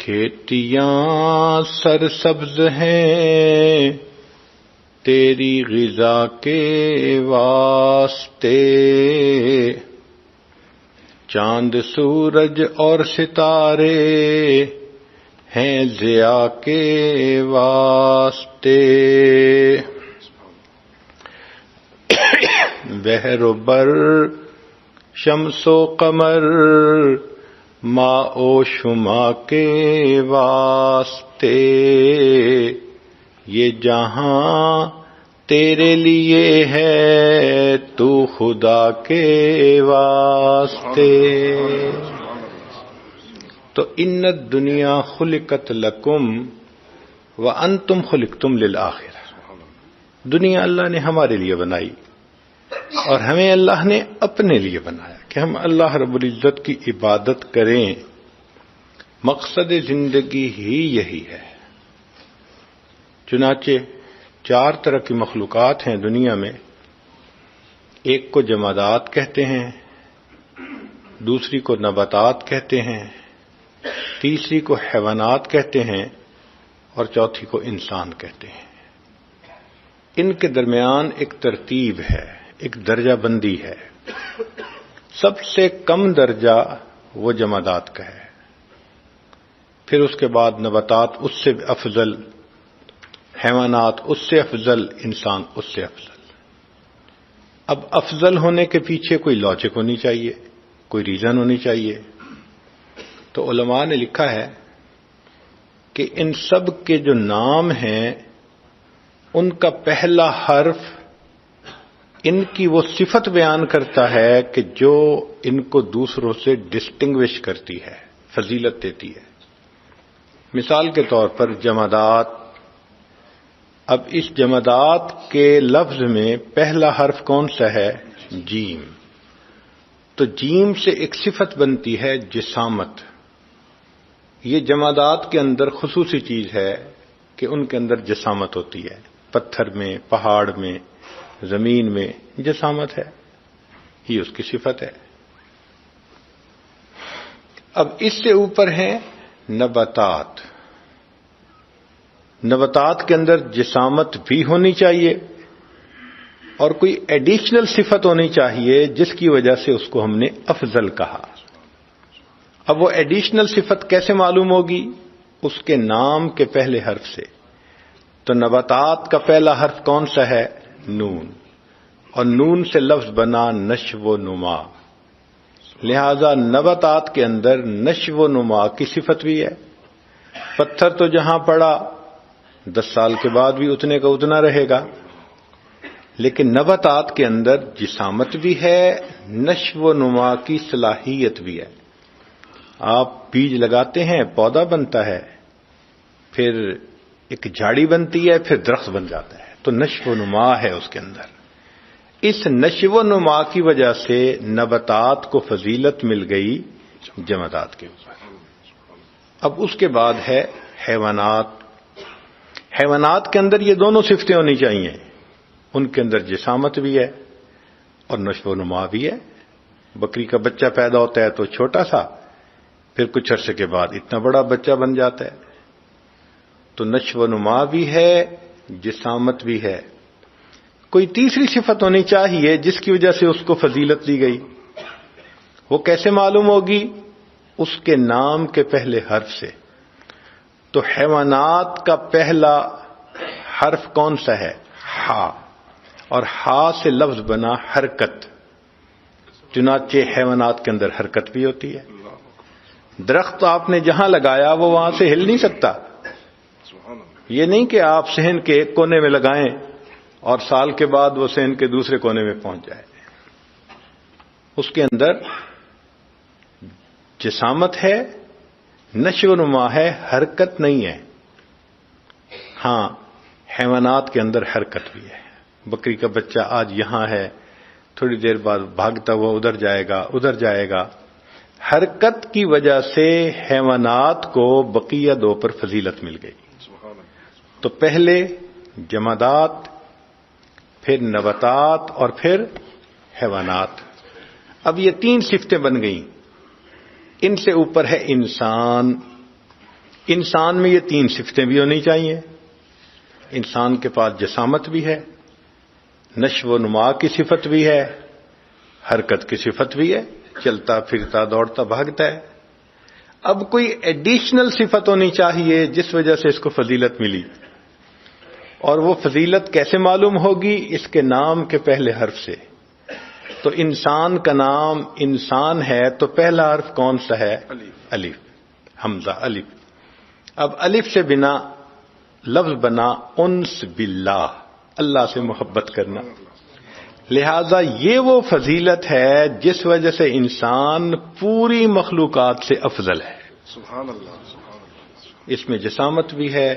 کھیتیاں سرسبز ہیں تیری غذا کے واسطے، چاند سورج اور ستارے ہیں ضیاء کے واسطے، بحر و بر شمس و قمر ماء و شما کے واسطے، یہ جہاں تیرے لیے ہے تو خدا کے واسطے۔ تو ان الدنیا خلقت لکم وانتم خلقتم للآخرہ، دنیا اللہ نے ہمارے لیے بنائی اور ہمیں اللہ نے اپنے لیے بنایا کہ ہم اللہ رب العزت کی عبادت کریں، مقصد زندگی ہی یہی ہے۔ چنانچہ 4 طرح کی مخلوقات ہیں دنیا میں، ایک کو جمادات کہتے ہیں، دوسری کو نباتات کہتے ہیں، تیسری کو حیوانات کہتے ہیں اور چوتھی کو انسان کہتے ہیں۔ ان کے درمیان ایک ترتیب ہے، ایک درجہ بندی ہے۔ سب سے کم درجہ وہ جمادات کا ہے، پھر اس کے بعد نباتات اس سے افضل، حیوانات اس سے افضل، انسان اس سے افضل۔ اب افضل ہونے کے پیچھے کوئی لاجک ہونی چاہیے، کوئی ریزن ہونی چاہیے۔ تو علماء نے لکھا ہے کہ ان سب کے جو نام ہیں ان کا پہلا حرف ان کی وہ صفت بیان کرتا ہے کہ جو ان کو دوسروں سے ڈسٹنگوش کرتی ہے، فضیلت دیتی ہے۔ مثال کے طور پر جمادات، اب اس جمادات کے لفظ میں پہلا حرف کون سا ہے؟ جیم۔ تو جیم سے ایک صفت بنتی ہے جسامت۔ یہ جمادات کے اندر خصوصی چیز ہے کہ ان کے اندر جسامت ہوتی ہے، پتھر میں، پہاڑ میں، زمین میں جسامت ہے، یہ اس کی صفت ہے۔ اب اس سے اوپر ہیں نباتات۔ نباتات کے اندر جسامت بھی ہونی چاہیے اور کوئی ایڈیشنل صفت ہونی چاہیے جس کی وجہ سے اس کو ہم نے افضل کہا۔ اب وہ ایڈیشنل صفت کیسے معلوم ہوگی؟ اس کے نام کے پہلے حرف سے۔ تو نباتات کا پہلا حرف کون سا ہے؟ نون، اور نون سے لفظ بنا نشو و نما، لہذا نباتات کے اندر نشو و نما کی صفت بھی ہے۔ پتھر تو جہاں پڑا 10 سال کے بعد بھی اتنے کا اتنا رہے گا، لیکن نباتات کے اندر جسامت بھی ہے، نشو و نما کی صلاحیت بھی ہے۔ آپ بیج لگاتے ہیں، پودا بنتا ہے، پھر ایک جھاڑی بنتی ہے، پھر درخت بن جاتا ہے، تو نشو و نما ہے اس کے اندر۔ اس نشو و نما کی وجہ سے نباتات کو فضیلت مل گئی جمادات کے اوپر۔ اب اس کے بعد ہے حیوانات۔ حیوانات کے اندر یہ دونوں صفتیں ہونی چاہیے، ان کے اندر جسامت بھی ہے اور نشو و نما بھی ہے۔ بکری کا بچہ پیدا ہوتا ہے تو چھوٹا سا، پھر کچھ عرصے کے بعد اتنا بڑا بچہ بن جاتا ہے، تو نشو و نما بھی ہے، جسامت بھی ہے۔ کوئی تیسری صفت ہونی چاہیے جس کی وجہ سے اس کو فضیلت دی گئی، وہ کیسے معلوم ہوگی؟ اس کے نام کے پہلے حرف سے۔ تو حیوانات کا پہلا حرف کون سا ہے؟ ہا، اور ہا سے لفظ بنا حرکت، چنانچہ حیوانات کے اندر حرکت بھی ہوتی ہے۔ درخت آپ نے جہاں لگایا وہ وہاں سے ہل نہیں سکتا، یہ نہیں کہ آپ صحن کے ایک کونے میں لگائیں اور سال کے بعد وہ صحن کے دوسرے کونے میں پہنچ جائے۔ اس کے اندر جسامت ہے، نشو و نما ہے، حرکت نہیں ہے۔ ہاں، حیوانات کے اندر حرکت بھی ہے۔ بکری کا بچہ آج یہاں ہے، تھوڑی دیر بعد بھاگتا ہوا ادھر جائے گا، ادھر جائے گا۔ حرکت کی وجہ سے حیوانات کو بقیہ 2 پر فضیلت مل گئی۔ تو پہلے جمادات، پھر نباتات اور پھر حیوانات۔ اب یہ 3 صفتیں بن گئیں۔ ان سے اوپر ہے انسان۔ انسان میں یہ 3 صفتیں بھی ہونی چاہیے. انسان کے پاس جسامت بھی ہے، نشو و نما کی صفت بھی ہے، حرکت کی صفت بھی ہے، چلتا پھرتا دوڑتا بھاگتا ہے. اب کوئی ایڈیشنل صفت ہونی چاہیے جس وجہ سے اس کو فضیلت ملی. اور وہ فضیلت کیسے معلوم ہوگی؟ اس کے نام کے پہلے حرف سے. تو انسان کا نام انسان ہے تو پہلا حرف کون سا ہے؟ الف، حمزہ الف. اب الف سے بنا لفظ بنا انس باللہ، اللہ سے محبت کرنا. لہذا یہ وہ فضیلت ہے جس وجہ سے انسان پوری مخلوقات سے افضل ہے. سبحان اللہ، سبحان اللہ. اس میں جسامت بھی ہے،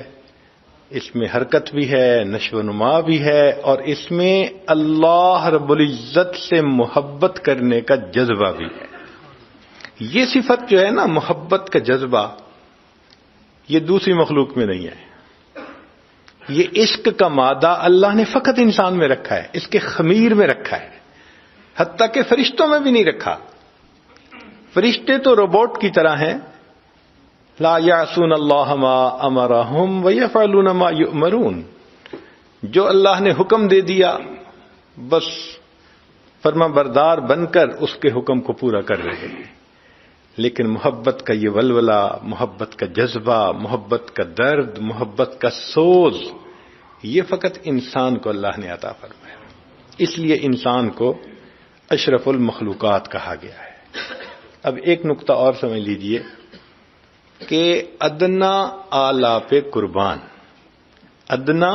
اس میں حرکت بھی ہے، نشو و نما بھی ہے، اور اس میں اللہ رب العزت سے محبت کرنے کا جذبہ بھی ہے. یہ صفت جو ہے نا، محبت کا جذبہ، یہ دوسری مخلوق میں نہیں ہے. یہ عشق کا مادہ اللہ نے فقط انسان میں رکھا ہے، اس کے خمیر میں رکھا ہے، حتیٰ کہ فرشتوں میں بھی نہیں رکھا. فرشتے تو روبوٹ کی طرح ہیں، لا یعصون اللہ ما امرہم ویفعلون ما یؤمرون. جو اللہ نے حکم دے دیا بس فرما بردار بن کر اس کے حکم کو پورا کر رہے ہیں. لیکن محبت کا یہ ولولہ، محبت کا جذبہ، محبت کا درد، محبت کا سوز، یہ فقط انسان کو اللہ نے عطا فرمایا. اس لیے انسان کو اشرف المخلوقات کہا گیا ہے. اب ایک نقطہ اور سمجھ لیجئے کہ ادنا اعلیٰ پہ قربان، ادنا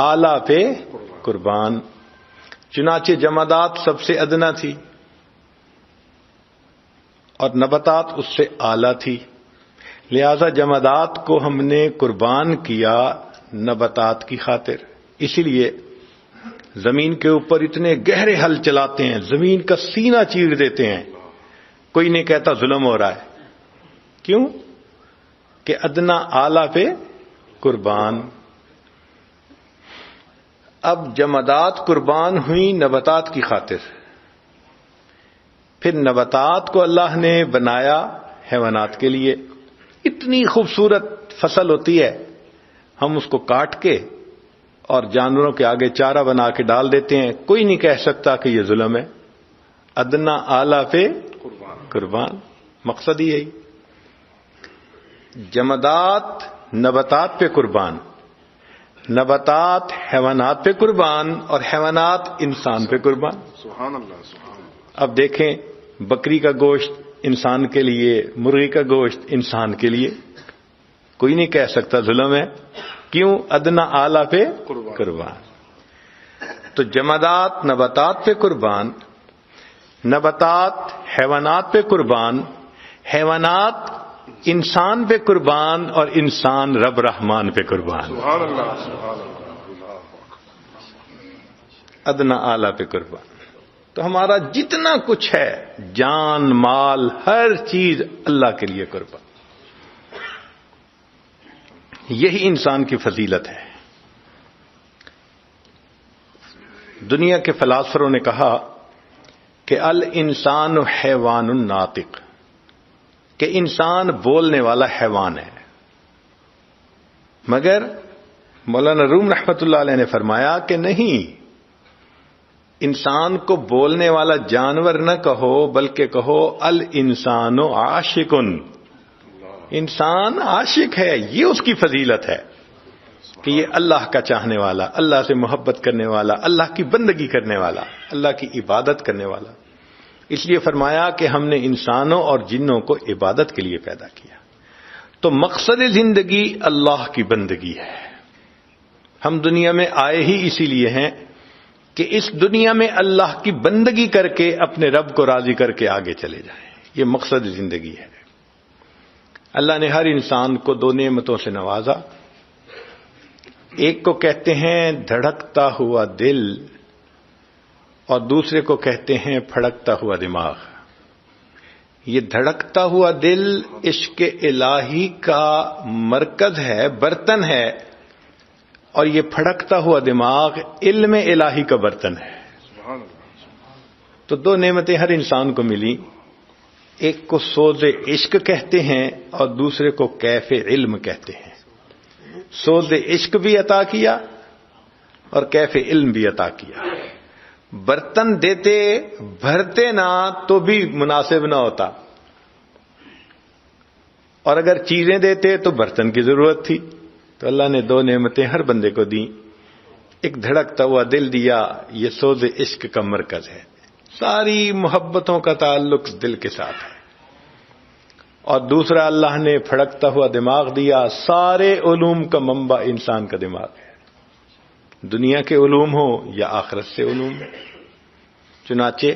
اعلیٰ پہ قربان. چنانچہ جمادات سب سے ادنا تھی اور نباتات اس سے اعلیٰ تھی. لہذا جمادات کو ہم نے قربان کیا نباتات کی خاطر. اسی لیے زمین کے اوپر اتنے گہرے حل چلاتے ہیں، زمین کا سینہ چیر دیتے ہیں، کوئی نہیں کہتا ظلم ہو رہا ہے. کیوں؟ کہ ادنا اعلیٰ پہ قربان. اب جمادات قربان ہوئی نباتات کی خاطر. پھر نباتات کو اللہ نے بنایا حیوانات کے لیے. اتنی خوبصورت فصل ہوتی ہے، ہم اس کو کاٹ کے اور جانوروں کے آگے چارہ بنا کے ڈال دیتے ہیں، کوئی نہیں کہہ سکتا کہ یہ ظلم ہے. ادنا اعلیٰ پہ قربان، مقصد ہی یہی. جمادات نباتات پہ قربان، نباتات حیوانات پہ قربان، اور حیوانات انسان پہ قربان. سبحان اللہ، سبحان اللہ. اب دیکھیں، بکری کا گوشت انسان کے لیے، مرغی کا گوشت انسان کے لیے، کوئی نہیں کہہ سکتا ظلم ہے. کیوں؟ ادنا اعلیٰ پہ قربان. تو جمادات نباتات پہ قربان، نباتات حیوانات پہ قربان، حیوانات انسان پہ قربان، اور انسان رب رحمان پہ قربان. سبحان اللہ، سبحان اللہ. ادنا اعلیٰ پہ قربان. تو ہمارا جتنا کچھ ہے، جان مال ہر چیز اللہ کے لیے قربان. یہی انسان کی فضیلت ہے. دنیا کے فلاسفروں نے کہا کہ الانسان حیوان ناطق، کہ انسان بولنے والا حیوان ہے. مگر مولانا روم رحمۃ اللہ علیہ نے فرمایا کہ نہیں، انسان کو بولنے والا جانور نہ کہو، بلکہ کہو الانسان عاشق. انسان عاشق ہے، یہ اس کی فضیلت ہے کہ یہ اللہ کا چاہنے والا، اللہ سے محبت کرنے والا، اللہ کی بندگی کرنے والا، اللہ کی عبادت کرنے والا. اس لیے فرمایا کہ ہم نے انسانوں اور جنوں کو عبادت کے لیے پیدا کیا. تو مقصد زندگی اللہ کی بندگی ہے. ہم دنیا میں آئے ہی اسی لیے ہیں کہ اس دنیا میں اللہ کی بندگی کر کے اپنے رب کو راضی کر کے آگے چلے جائیں. یہ مقصد زندگی ہے. اللہ نے ہر انسان کو 2 نعمتوں سے نوازا. ایک کو کہتے ہیں دھڑکتا ہوا دل، اور دوسرے کو کہتے ہیں پھڑکتا ہوا دماغ. یہ دھڑکتا ہوا دل عشق الہی کا مرکز ہے، برتن ہے، اور یہ پھڑکتا ہوا دماغ علم الہی کا برتن ہے. تو 2 نعمتیں ہر انسان کو ملی. ایک کو سوز عشق کہتے ہیں اور دوسرے کو کیف علم کہتے ہیں. سوز عشق بھی عطا کیا اور کیف علم بھی عطا کیا. برتن دیتے بھرتے نہ تو بھی مناسب نہ ہوتا، اور اگر چیزیں دیتے تو برتن کی ضرورت تھی. تو اللہ نے دو نعمتیں ہر بندے کو دیں. ایک دھڑکتا ہوا دل دیا، یہ سوز عشق کا مرکز ہے. ساری محبتوں کا تعلق دل کے ساتھ ہے. اور دوسرا اللہ نے پھڑکتا ہوا دماغ دیا. سارے علوم کا منبع انسان کا دماغ ہے، دنیا کے علوم ہو یا آخرت سے علوم. چنانچہ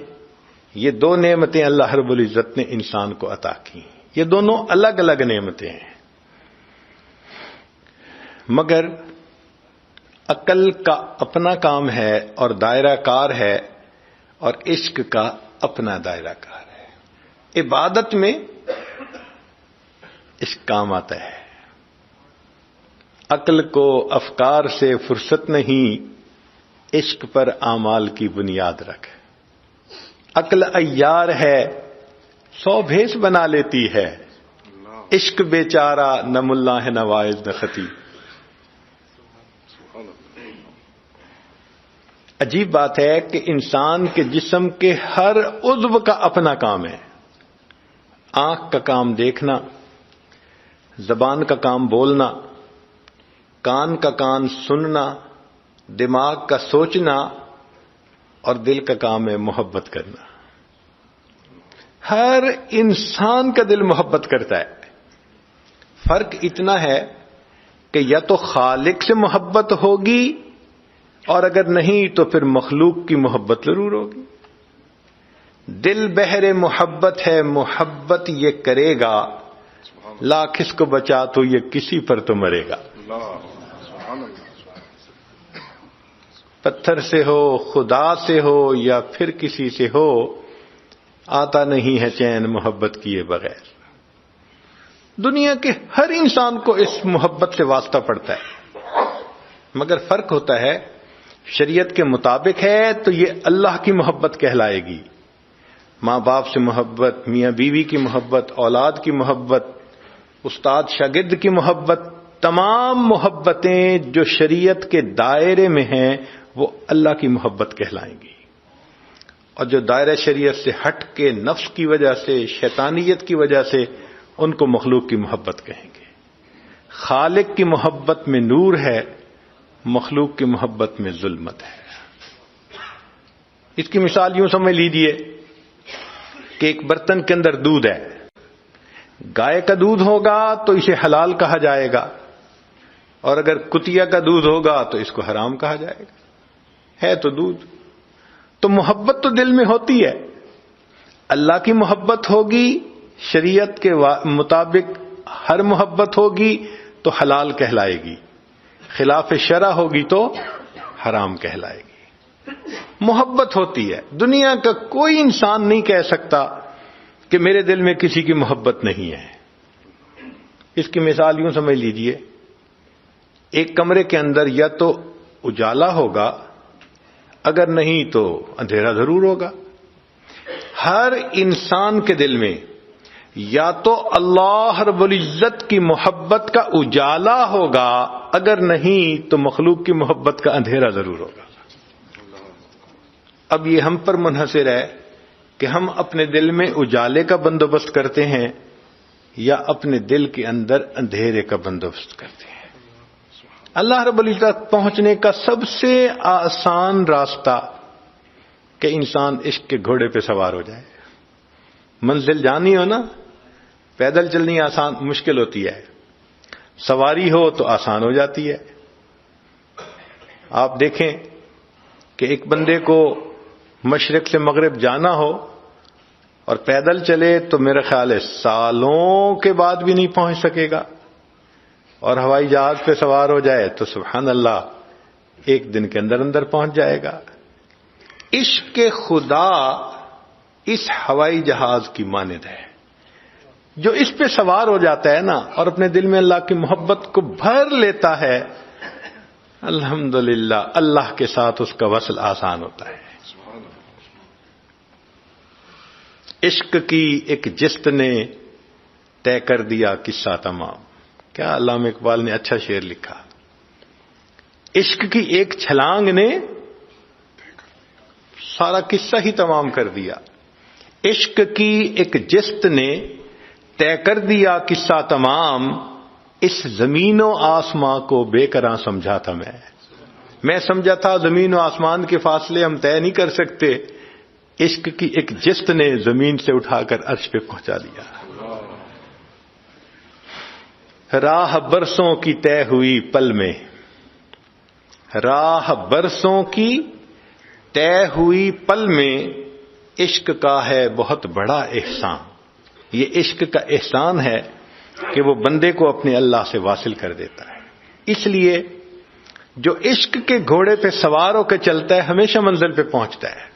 یہ دو نعمتیں اللہ رب العزت نے انسان کو عطا کی. یہ دونوں الگ الگ نعمتیں ہیں، مگر عقل کا اپنا کام ہے اور دائرہ کار ہے، اور عشق کا اپنا دائرہ کار ہے. عبادت میں عشق کام آتا ہے. عقل کو افکار سے فرصت نہیں، عشق پر اعمال کی بنیاد رکھ. عقل عیار ہے، 100 بھیس بنا لیتی ہے. عشق بیچارہ نہ ملا ہے نہ واعظ نہ خطیب. عجیب بات ہے کہ انسان کے جسم کے ہر عضو کا اپنا کام ہے. آنکھ کا کام دیکھنا، زبان کا کام بولنا، کان کا کام سننا، دماغ کا سوچنا، اور دل کا کام ہے محبت کرنا. ہر انسان کا دل محبت کرتا ہے. فرق اتنا ہے کہ یا تو خالق سے محبت ہوگی، اور اگر نہیں تو پھر مخلوق کی محبت ضرور ہوگی. دل بحر محبت ہے، محبت یہ کرے گا، لاکھ اس کو بچا تو یہ کسی پر تو مرے گا. پتھر سے ہو، خدا سے ہو، یا پھر کسی سے ہو، آتا نہیں ہے چین محبت کیے بغیر. دنیا کے ہر انسان کو اس محبت سے واسطہ پڑتا ہے، مگر فرق ہوتا ہے شریعت کے مطابق ہے تو یہ اللہ کی محبت کہلائے گی. ماں باپ سے محبت، میاں بیوی کی محبت، اولاد کی محبت، استاد شاگرد کی محبت، تمام محبتیں جو شریعت کے دائرے میں ہیں وہ اللہ کی محبت کہلائیں گی. اور جو دائرہ شریعت سے ہٹ کے نفس کی وجہ سے، شیطانیت کی وجہ سے، ان کو مخلوق کی محبت کہیں گے. خالق کی محبت میں نور ہے، مخلوق کی محبت میں ظلمت ہے. اس کی مثال یوں سمجھ لیجیے کہ ایک برتن کے اندر دودھ ہے. گائے کا دودھ ہوگا تو اسے حلال کہا جائے گا، اور اگر کتیا کا دودھ ہوگا تو اس کو حرام کہا جائے گا. ہے تو دودھ. تو محبت تو دل میں ہوتی ہے. اللہ کی محبت ہوگی، شریعت کے مطابق ہر محبت ہوگی تو حلال کہلائے گی، خلاف شرع ہوگی تو حرام کہلائے گی. محبت ہوتی ہے. دنیا کا کوئی انسان نہیں کہہ سکتا کہ میرے دل میں کسی کی محبت نہیں ہے. اس کی مثال یوں سمجھ لیجئے، ایک کمرے کے اندر یا تو اجالا ہوگا، اگر نہیں تو اندھیرا ضرور ہوگا. ہر انسان کے دل میں یا تو اللہ رب العزت کی محبت کا اجالا ہوگا، اگر نہیں تو مخلوق کی محبت کا اندھیرا ضرور ہوگا. اب یہ ہم پر منحصر ہے کہ ہم اپنے دل میں اجالے کا بندوبست کرتے ہیں یا اپنے دل کے اندر اندھیرے کا بندوبست کرتے ہیں. اللہ رب العزت پہنچنے کا سب سے آسان راستہ کہ انسان عشق کے گھوڑے پہ سوار ہو جائے. منزل جانی ہو نا، پیدل چلنی آسان مشکل ہوتی ہے، سواری ہو تو آسان ہو جاتی ہے. آپ دیکھیں کہ ایک بندے کو مشرق سے مغرب جانا ہو اور پیدل چلے تو میرا خیال ہے سالوں کے بعد بھی نہیں پہنچ سکے گا، اور ہوائی جہاز پہ سوار ہو جائے تو سبحان اللہ ایک دن کے اندر اندر پہنچ جائے گا. عشق خدا اس ہوائی جہاز کی مانند ہے. جو اس پہ سوار ہو جاتا ہے نا اور اپنے دل میں اللہ کی محبت کو بھر لیتا ہے، الحمدللہ اللہ کے ساتھ اس کا وصل آسان ہوتا ہے. عشق کی ایک جست نے طے کر دیا قصہ تمام. کیا علامہ اقبال نے اچھا شعر لکھا. عشق کی ایک چھلانگ نے سارا قصہ ہی تمام کر دیا. عشق کی ایک جست نے طے کر دیا قصہ تمام. اس زمین و آسمان کو بے قراں سمجھا تھا میں سمجھا تھا زمین و آسمان کے فاصلے ہم طے نہیں کر سکتے. عشق کی ایک جست نے زمین سے اٹھا کر عرش پہ پہنچا دیا. راہ برسوں کی طے ہوئی پل میں، راہ برسوں کی طے ہوئی پل میں، عشق کا ہے بہت بڑا احسان. یہ عشق کا احسان ہے کہ وہ بندے کو اپنے اللہ سے واصل کر دیتا ہے. اس لیے جو عشق کے گھوڑے پہ سوار ہو کے چلتا ہے ہمیشہ منزل پہ پہنچتا ہے.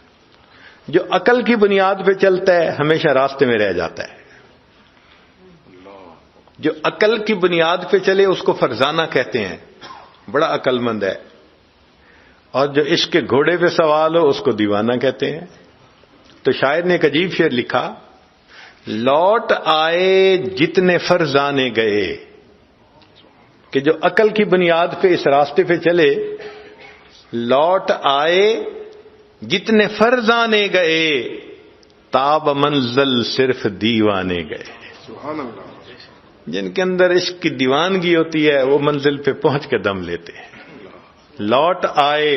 جو عقل کی بنیاد پہ چلتا ہے ہمیشہ راستے میں رہ جاتا ہے. جو عقل کی بنیاد پہ چلے اس کو فرزانہ کہتے ہیں، بڑا عقل مند ہے. اور جو عشق کے گھوڑے پہ سوار ہو اس کو دیوانہ کہتے ہیں. تو شاعر نے ایک عجیب شعر لکھا، لوٹ آئے جتنے فرزانے گئے، کہ جو عقل کی بنیاد پہ اس راستے پہ چلے، لوٹ آئے جتنے فرزانے گئے، تاب منزل صرف دیوانے گئے. سبحان اللہ. جن کے اندر عشق کی دیوانگی ہوتی ہے وہ منزل پہ پہنچ کے دم لیتے ہیں. لوٹ آئے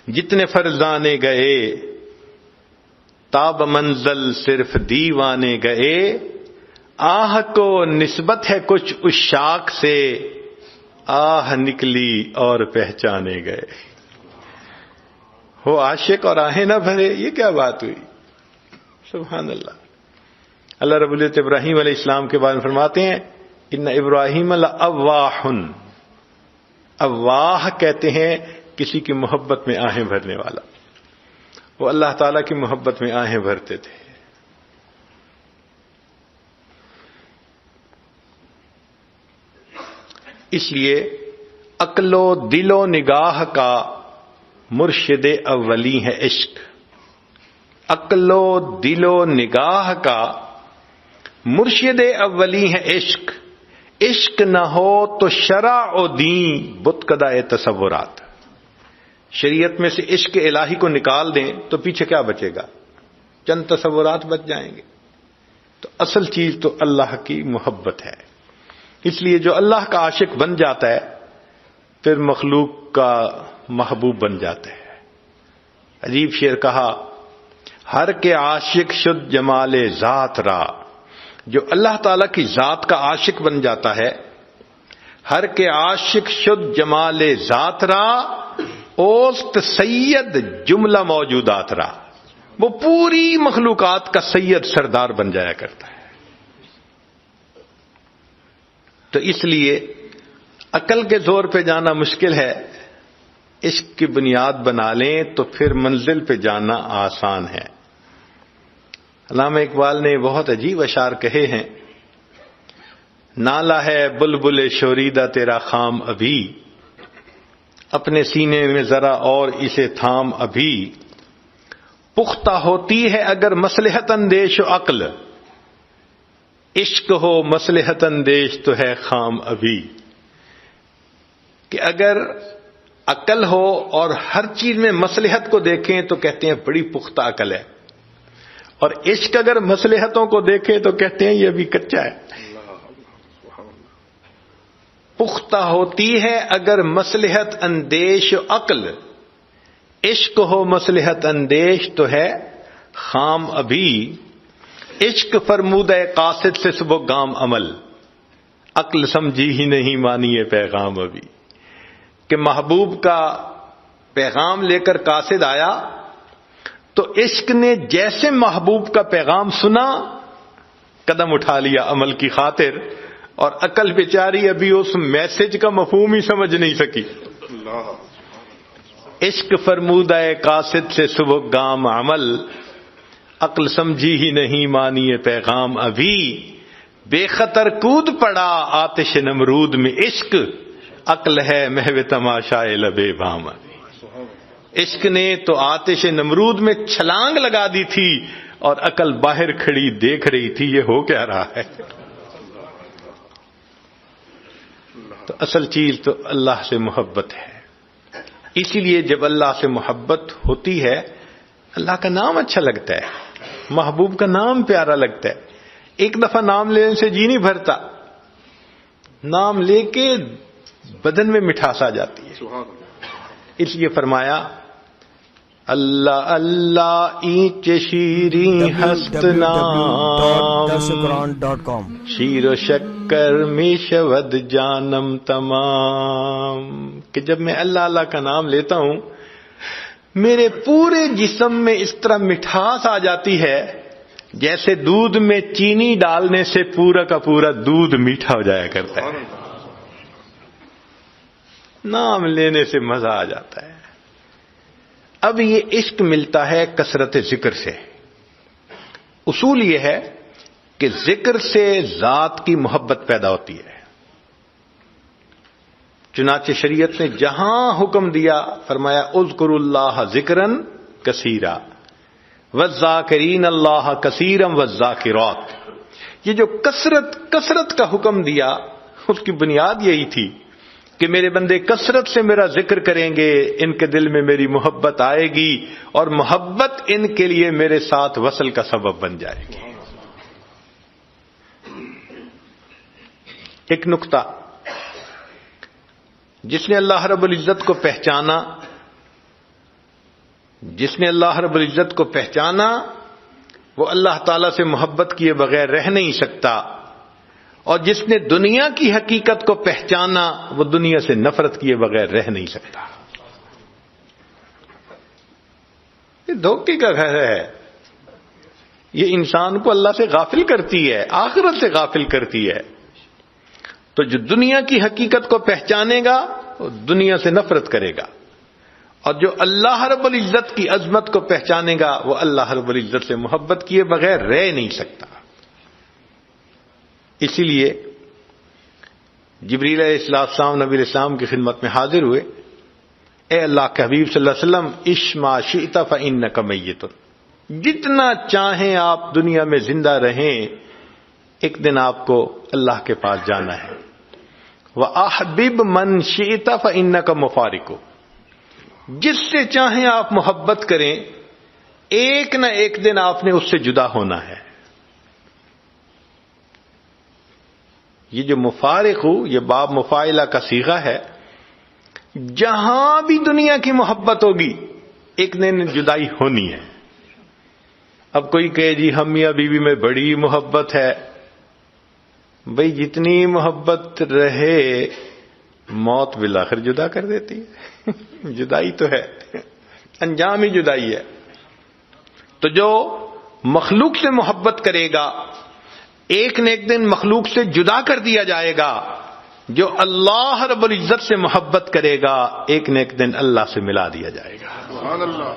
جتنے فرزانے گئے، تاب منزل صرف دیوانے گئے. آہ کو نسبت ہے کچھ عشاق سے، آہ نکلی اور پہچانے گئے. ہو عاشق اور آہیں نہ بھرے، یہ کیا بات ہوئی. سبحان اللہ. اللہ رب العزت ابراہیم علیہ السلام کے بارے میں فرماتے ہیں، ان ابراہیم لأواہ. اواہ کہتے ہیں کسی کی محبت میں آہیں بھرنے والا. وہ اللہ تعالیٰ کی محبت میں آہیں بھرتے تھے. اس لیے عقل و دل و نگاہ کا مرشد اولی ہے عشق. عقل و دل و نگاہ کا مرشد اولی ہے عشق. عشق نہ ہو تو شرع و دین بت کدہ تصورات. شریعت میں سے عشق الہی کو نکال دیں تو پیچھے کیا بچے گا؟ چند تصورات بچ جائیں گے. تو اصل چیز تو اللہ کی محبت ہے. اس لیے جو اللہ کا عاشق بن جاتا ہے پھر مخلوق کا محبوب بن جاتا ہے. عجیب شعر کہا، ہر کے عاشق شد جمال ذات را. جو اللہ تعالیٰ کی ذات کا عاشق بن جاتا ہے، ہر کے عاشق شد جمال ذات را، اوست سید جملہ موجودات را. وہ پوری مخلوقات کا سید سردار بن جایا کرتا ہے. تو اس لیے عقل کے زور پہ جانا مشکل ہے، عشق کی بنیاد بنا لیں تو پھر منزل پہ جانا آسان ہے. علامہ اقبال نے بہت عجیب اشعار کہے ہیں، نالا ہے بلبل شوریدہ تیرا خام ابھی، اپنے سینے میں ذرا اور اسے تھام ابھی. پختہ ہوتی ہے اگر مصلحت اندیش و عقل، عشق ہو مصلحت اندیش تو ہے خام ابھی. کہ اگر عقل ہو اور ہر چیز میں مصلحت کو دیکھیں تو کہتے ہیں بڑی پختہ عقل ہے، اور عشق اگر مصلحتوں کو دیکھیں تو کہتے ہیں یہ ابھی کچا ہے. پختہ ہوتی ہے اگر مصلحت اندیش عقل، عشق ہو مصلحت اندیش تو ہے خام ابھی. عشق فرمودہ قاصد سے صبح گام عمل، عقل سمجھی ہی نہیں مانیے پیغام ابھی. کہ محبوب کا پیغام لے کر قاصد آیا تو عشق نے جیسے محبوب کا پیغام سنا قدم اٹھا لیا عمل کی خاطر، اور عقل بیچاری ابھی اس میسج کا مفہوم ہی سمجھ نہیں سکی. عشق فرمودہ قاصد سے صبح گام عمل، عقل سمجھی ہی نہیں مانیے پیغام ابھی. بے خطر کود پڑا آتش نمرود میں عشق، عقل ہے محو تماشائے لبے بام ابھی. عشق نے تو آتش نمرود میں چھلانگ لگا دی تھی اور عقل باہر کھڑی دیکھ رہی تھی یہ ہو کیا رہا ہے. تو اصل چیز تو اللہ سے محبت ہے. اسی لیے جب اللہ سے محبت ہوتی ہے اللہ کا نام اچھا لگتا ہے, محبوب کا نام پیارا لگتا ہے. ایک دفعہ نام لینے سے جی نہیں بھرتا, نام لے کے بدن میں مٹھاس آ جاتی ہے. اس لیے فرمایا اللہ اللہ اینچ شیریں ہست نام شیر و شکر میں شود جانم تمام, کہ جب میں اللہ اللہ کا نام لیتا ہوں میرے پورے جسم میں اس طرح مٹھاس آ جاتی ہے جیسے دودھ میں چینی ڈالنے سے پورا کا پورا دودھ میٹھا ہو جایا کرتا ہے. نام لینے سے مزہ آ جاتا ہے. اب یہ عشق ملتا ہے کثرت ذکر سے. اصول یہ ہے کہ ذکر سے ذات کی محبت پیدا ہوتی ہے. چنانچہ شریعت نے جہاں حکم دیا فرمایا اذکروا اللہ ذکرن کثیرا والذاکرین اللہ کثیرا والذاکرات. یہ جو کثرت کا حکم دیا اس کی بنیاد یہی تھی کہ میرے بندے کثرت سے میرا ذکر کریں گے, ان کے دل میں میری محبت آئے گی اور محبت ان کے لیے میرے ساتھ وصل کا سبب بن جائے گی. ایک نقطہ, جس نے اللہ رب العزت کو پہچانا, جس نے اللہ رب العزت کو پہچانا وہ اللہ تعالی سے محبت کیے بغیر رہ نہیں سکتا, اور جس نے دنیا کی حقیقت کو پہچانا وہ دنیا سے نفرت کیے بغیر رہ نہیں سکتا. یہ دھوکے کا گھر ہے, یہ انسان کو اللہ سے غافل کرتی ہے, آخرت سے غافل کرتی ہے. تو جو دنیا کی حقیقت کو پہچانے گا وہ دنیا سے نفرت کرے گا, اور جو اللہ رب العزت کی عظمت کو پہچانے گا وہ اللہ رب العزت سے محبت کیے بغیر رہ نہیں سکتا. اسی لیے جبریل علیہ السلام نبی علیہ السلام کی خدمت میں حاضر ہوئے, اے اللہ کے حبیب صلی اللہ علیہ وسلم عش ما شئت فإنک میت, جتنا چاہیں آپ دنیا میں زندہ رہیں ایک دن آپ کو اللہ کے پاس جانا ہے. وَأَحْبِبْ مَنْ شِئْتَ فَإِنَّكَ مُفَارِقُ, جس سے چاہیں آپ محبت کریں ایک نہ ایک دن آپ نے اس سے جدا ہونا ہے. یہ جو مفارق ہو یہ باب مفاعلہ کا صیغہ ہے, جہاں بھی دنیا کی محبت ہوگی ایک دن جدائی ہونی ہے. اب کوئی کہے جی ہم میاں بیوی میں بڑی محبت ہے, بھئی جتنی محبت رہے موت بالآخر جدا کر دیتی ہے. جدائی تو ہے, انجام ہی جدائی ہے. تو جو مخلوق سے محبت کرے گا ایک نہ ایک دن مخلوق سے جدا کر دیا جائے گا, جو اللہ رب العزت سے محبت کرے گا ایک نہ ایک دن اللہ سے ملا دیا جائے گا. سبحان اللہ.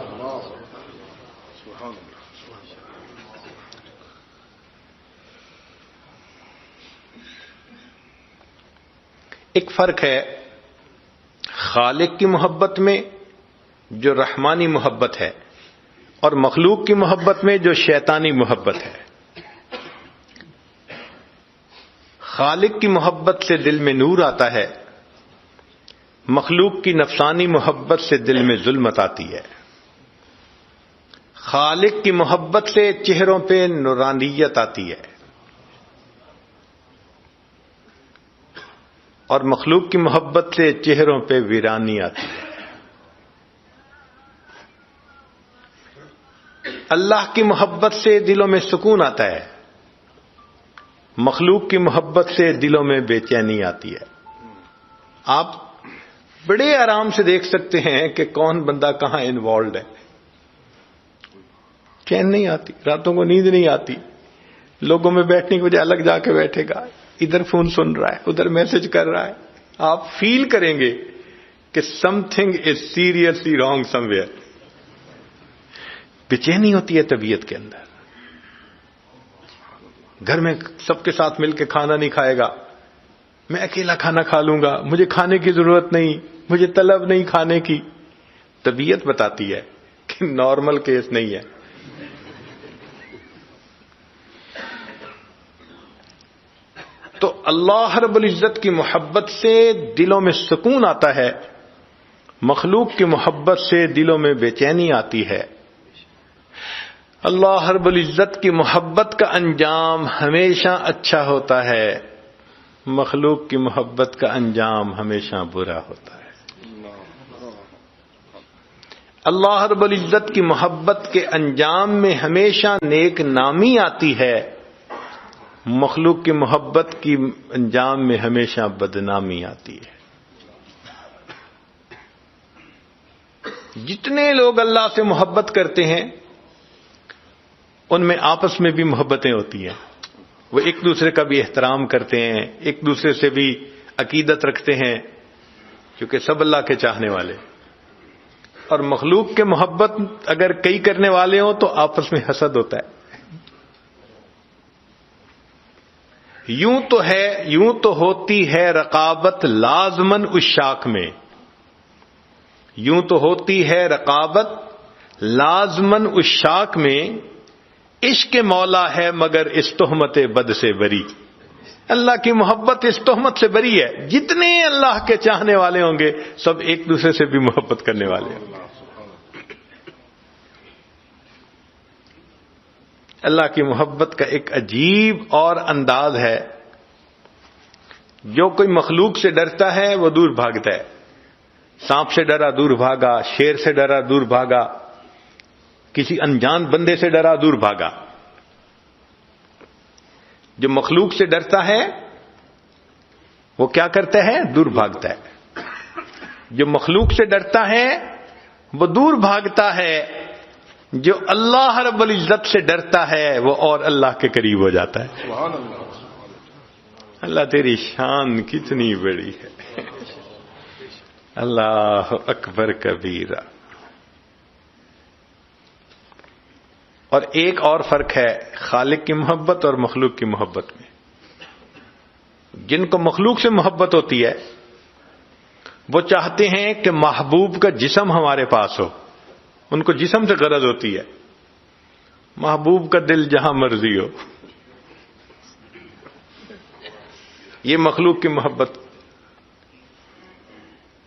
ایک فرق ہے خالق کی محبت میں جو رحمانی محبت ہے اور مخلوق کی محبت میں جو شیطانی محبت ہے. خالق کی محبت سے دل میں نور آتا ہے, مخلوق کی نفسانی محبت سے دل میں ظلمت آتی ہے. خالق کی محبت سے چہروں پہ نورانیت آتی ہے اور مخلوق کی محبت سے چہروں پہ ویرانی آتی ہے. اللہ کی محبت سے دلوں میں سکون آتا ہے, مخلوق کی محبت سے دلوں میں بے چینی آتی ہے. آپ بڑے آرام سے دیکھ سکتے ہیں کہ کون بندہ کہاں انوالوڈ ہے. چین نہیں آتی, راتوں کو نیند نہیں آتی, لوگوں میں بیٹھنے کی وجہ الگ جا کے بیٹھے گا, ادھر فون سن رہا ہے ادھر میسج کر رہا ہے. آپ فیل کریں گے کہ some thing is seriously wrong some where. بے چینی ہوتی ہے طبیعت کے اندر. گھر میں سب کے ساتھ مل کے کھانا نہیں کھائے گا, میں اکیلا کھانا کھا لوں گا, مجھے کھانے کی ضرورت نہیں, مجھے طلب نہیں کھانے کی. طبیعت بتاتی ہے کہ نارمل کیس نہیں ہے. اللہ رب العزت کی محبت سے دلوں میں سکون آتا ہے، مخلوق کی محبت سے دلوں میں بے چینی آتی ہے۔ اللہ رب العزت کی محبت کا انجام ہمیشہ اچھا ہوتا ہے، مخلوق کی محبت کا انجام ہمیشہ برا ہوتا ہے۔ اللہ رب العزت کی محبت کے انجام میں ہمیشہ نیک نامی آتی ہے، مخلوق کی محبت کی انجام میں ہمیشہ بدنامی آتی ہے۔ جتنے لوگ اللہ سے محبت کرتے ہیں ان میں آپس میں بھی محبتیں ہوتی ہیں، وہ ایک دوسرے کا بھی احترام کرتے ہیں، ایک دوسرے سے بھی عقیدت رکھتے ہیں، کیونکہ سب اللہ کے چاہنے والے۔ اور مخلوق کے محبت اگر کئی کرنے والے ہوں تو آپس میں حسد ہوتا ہے۔ یوں تو ہوتی ہے رقابت لازمن عشاق میں، یوں تو ہوتی ہے رقابت لازمن عشاق میں، عشق مولا ہے مگر اس تہمت بد سے بری۔ اللہ کی محبت اس تہمت سے بری ہے۔ جتنے اللہ کے چاہنے والے ہوں گے سب ایک دوسرے سے بھی محبت کرنے والے ہیں۔ اللہ کی محبت کا ایک عجیب اور انداز ہے، جو کوئی مخلوق سے ڈرتا ہے وہ دور بھاگتا ہے۔ سانپ سے ڈرا دور بھاگا، شیر سے ڈرا دور بھاگا، کسی انجان بندے سے ڈرا دور بھاگا۔ جو مخلوق سے ڈرتا ہے وہ کیا کرتا ہے؟ دور بھاگتا ہے۔ جو مخلوق سے ڈرتا ہے وہ دور بھاگتا ہے، جو اللہ رب العزت سے ڈرتا ہے وہ اور اللہ کے قریب ہو جاتا ہے۔ سبحان اللہ۔ اللہ تیری شان کتنی بڑی ہے، اللہ اکبر کبیرہ۔ اور ایک اور فرق ہے خالق کی محبت اور مخلوق کی محبت میں۔ جن کو مخلوق سے محبت ہوتی ہے وہ چاہتے ہیں کہ محبوب کا جسم ہمارے پاس ہو، ان کو جسم سے غرض ہوتی ہے، محبوب کا دل جہاں مرضی ہو۔ یہ مخلوق کی محبت،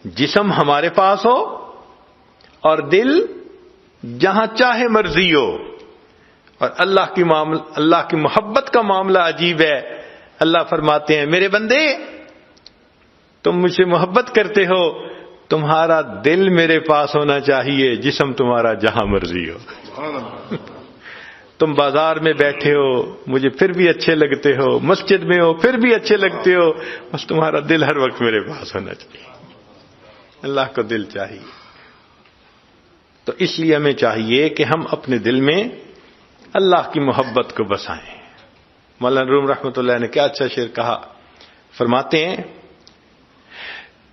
جسم ہمارے پاس ہو اور دل جہاں چاہے مرضی ہو۔ اور اللہ کی محبت کا معاملہ عجیب ہے۔ اللہ فرماتے ہیں میرے بندے تم مجھ سے محبت کرتے ہو، تمہارا دل میرے پاس ہونا چاہیے، جسم تمہارا جہاں مرضی ہو۔ سبحان اللہ۔ تم بازار میں بیٹھے ہو مجھے پھر بھی اچھے لگتے ہو، مسجد میں ہو پھر بھی اچھے لگتے ہو، بس تمہارا دل ہر وقت میرے پاس ہونا چاہیے۔ اللہ کو دل چاہیے۔ تو اس لیے ہمیں چاہیے کہ ہم اپنے دل میں اللہ کی محبت کو بسائیں۔ مولانا روم رحمۃ اللہ نے کیا اچھا شعر کہا، فرماتے ہیں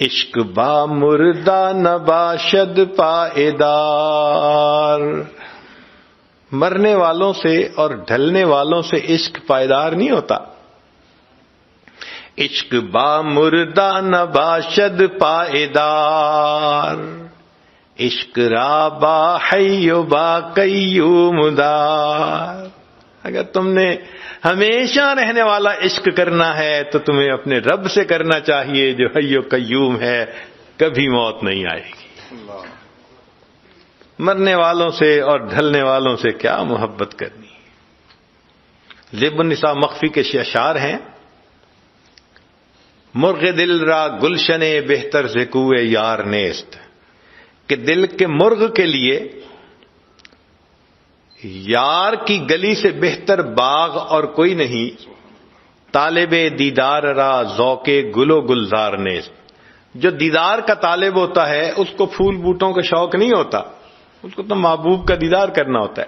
عشق با مردہ نباشد پائیدار، مرنے والوں سے اور ڈھلنے والوں سے عشق پائیدار نہیں ہوتا۔ عشق با مردہ نباشد پائیدار، عشق را با حی و با قیوم دار۔ اگر تم نے ہمیشہ رہنے والا عشق کرنا ہے تو تمہیں اپنے رب سے کرنا چاہیے جو حی و قیوم ہے، کبھی موت نہیں آئے گی۔ اللہ۔ مرنے والوں سے اور ڈھلنے والوں سے کیا محبت کرنی۔ ذیب النساء مخفی کے اشعار ہیں، مرغ دل را گلشن بہتر سے کوئے یار نیست، کہ دل کے مرغ کے لیے یار کی گلی سے بہتر باغ اور کوئی نہیں، طالب دیدار را ذوق گل و گلزار نیست۔ جو دیدار کا طالب ہوتا ہے اس کو پھول بوٹوں کا شوق نہیں ہوتا، اس کو تو محبوب کا دیدار کرنا ہوتا ہے۔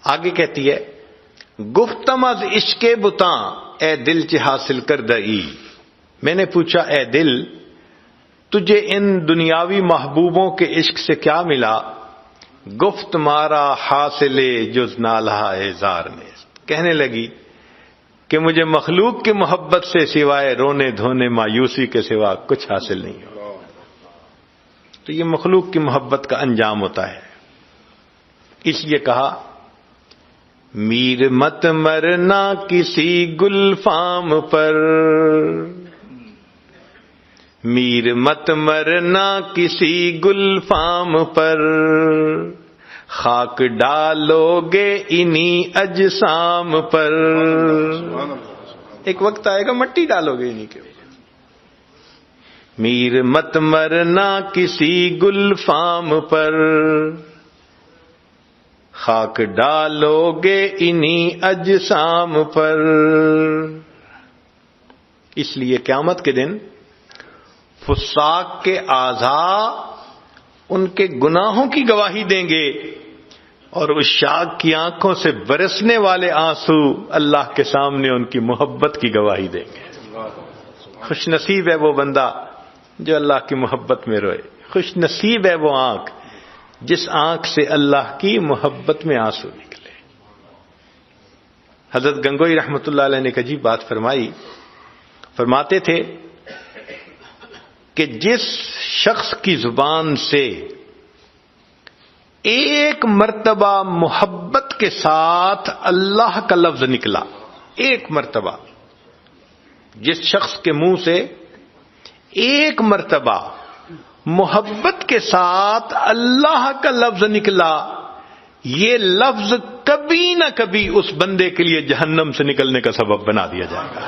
آگے کہتی ہے گفتم از عشق بتاں اے دل چ حاصل کر دئی، میں نے پوچھا اے دل تجھے ان دنیاوی محبوبوں کے عشق سے کیا ملا؟ گفت مارا حاصل جز نالہا زار نیست، کہنے لگی کہ مجھے مخلوق کی محبت سے سوائے رونے دھونے مایوسی کے سوا کچھ حاصل نہیں ہو۔ تو یہ مخلوق کی محبت کا انجام ہوتا ہے۔ اس لیے کہا میر مت مرنا کسی گلفام پر، میر مت مرنا کسی گلفام پر، خاک ڈالو گے انہی اجسام پر۔ ایک وقت آئے گا مٹی ڈالو گے انہی کے اوپر۔ میر مت مرنا کسی گلفام پر، خاک ڈالو گے انہی اجسام پر۔ اس لیے قیامت کے دن فساق کے اعضاء ان کے گناہوں کی گواہی دیں گے، اور عشاق کی آنکھوں سے برسنے والے آنسو اللہ کے سامنے ان کی محبت کی گواہی دیں گے۔ خوش نصیب ہے وہ بندہ جو اللہ کی محبت میں روئے، خوش نصیب ہے وہ آنکھ جس آنکھ سے اللہ کی محبت میں آنسو نکلے۔ حضرت گنگوئی رحمۃ اللہ علیہ نے ایک عجیب بات فرمائی، فرماتے تھے کہ جس شخص کی زبان سے ایک مرتبہ محبت کے ساتھ اللہ کا لفظ نکلا، ایک مرتبہ، جس شخص کے منہ سے ایک مرتبہ محبت کے ساتھ اللہ کا لفظ نکلا، یہ لفظ کبھی نہ کبھی اس بندے کے لیے جہنم سے نکلنے کا سبب بنا دیا جائے گا۔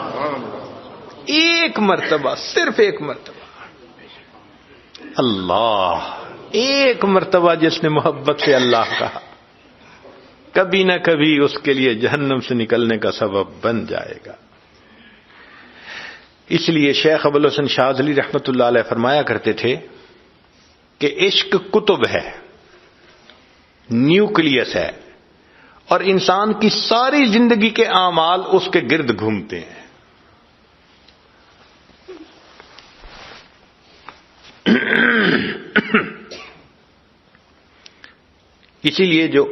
ایک مرتبہ، صرف ایک مرتبہ، اللہ، ایک مرتبہ جس نے محبت سے اللہ کہا، کبھی نہ کبھی اس کے لیے جہنم سے نکلنے کا سبب بن جائے گا۔ اس لیے شیخ ابوالحسن شاذلی رحمۃ اللہ علیہ فرمایا کرتے تھے کہ عشق کتب ہے، نیوکلیس ہے، اور انسان کی ساری زندگی کے اعمال اس کے گرد گھومتے ہیں۔ اسی لیے جو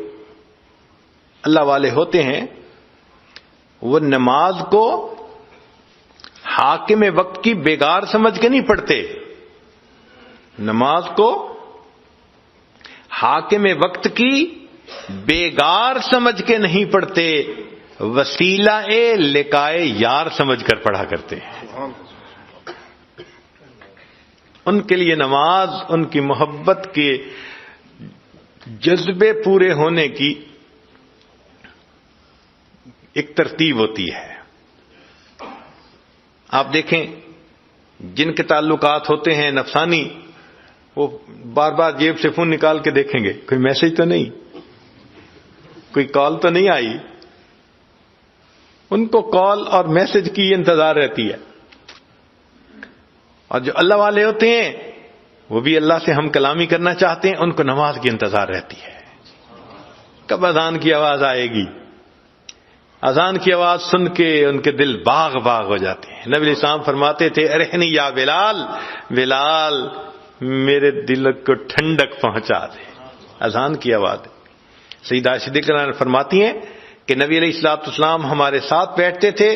اللہ والے ہوتے ہیں وہ نماز کو حاکم وقت کی بیگار سمجھ کے نہیں پڑھتے، نماز کو حاکم وقت کی بیگار سمجھ کے نہیں پڑھتے، وسیلہ لقائے یار سمجھ کر پڑھا کرتے ہیں۔ ان کے لیے نماز ان کی محبت کے جذبے پورے ہونے کی ایک ترتیب ہوتی ہے۔ آپ دیکھیں جن کے تعلقات ہوتے ہیں نفسانی، وہ بار بار جیب سے فون نکال کے دیکھیں گے کوئی میسج تو نہیں، کوئی کال تو نہیں آئی، ان کو کال اور میسج کی انتظار رہتی ہے۔ اور جو اللہ والے ہوتے ہیں وہ بھی اللہ سے ہم کلامی کرنا چاہتے ہیں، ان کو نماز کی انتظار رہتی ہے، کب اذان کی آواز آئے گی۔ اذان کی آواز سن کے ان کے دل باغ باغ ہو جاتے ہیں۔ نبی علیہ السلام فرماتے تھے ارحنی یا بلال، بلال میرے دل کو ٹھنڈک پہنچا دے، اذان کی آواز۔ سیدہ صدیقہ فرماتی ہیں کہ نبی علیہ السلام ہمارے ساتھ بیٹھتے تھے،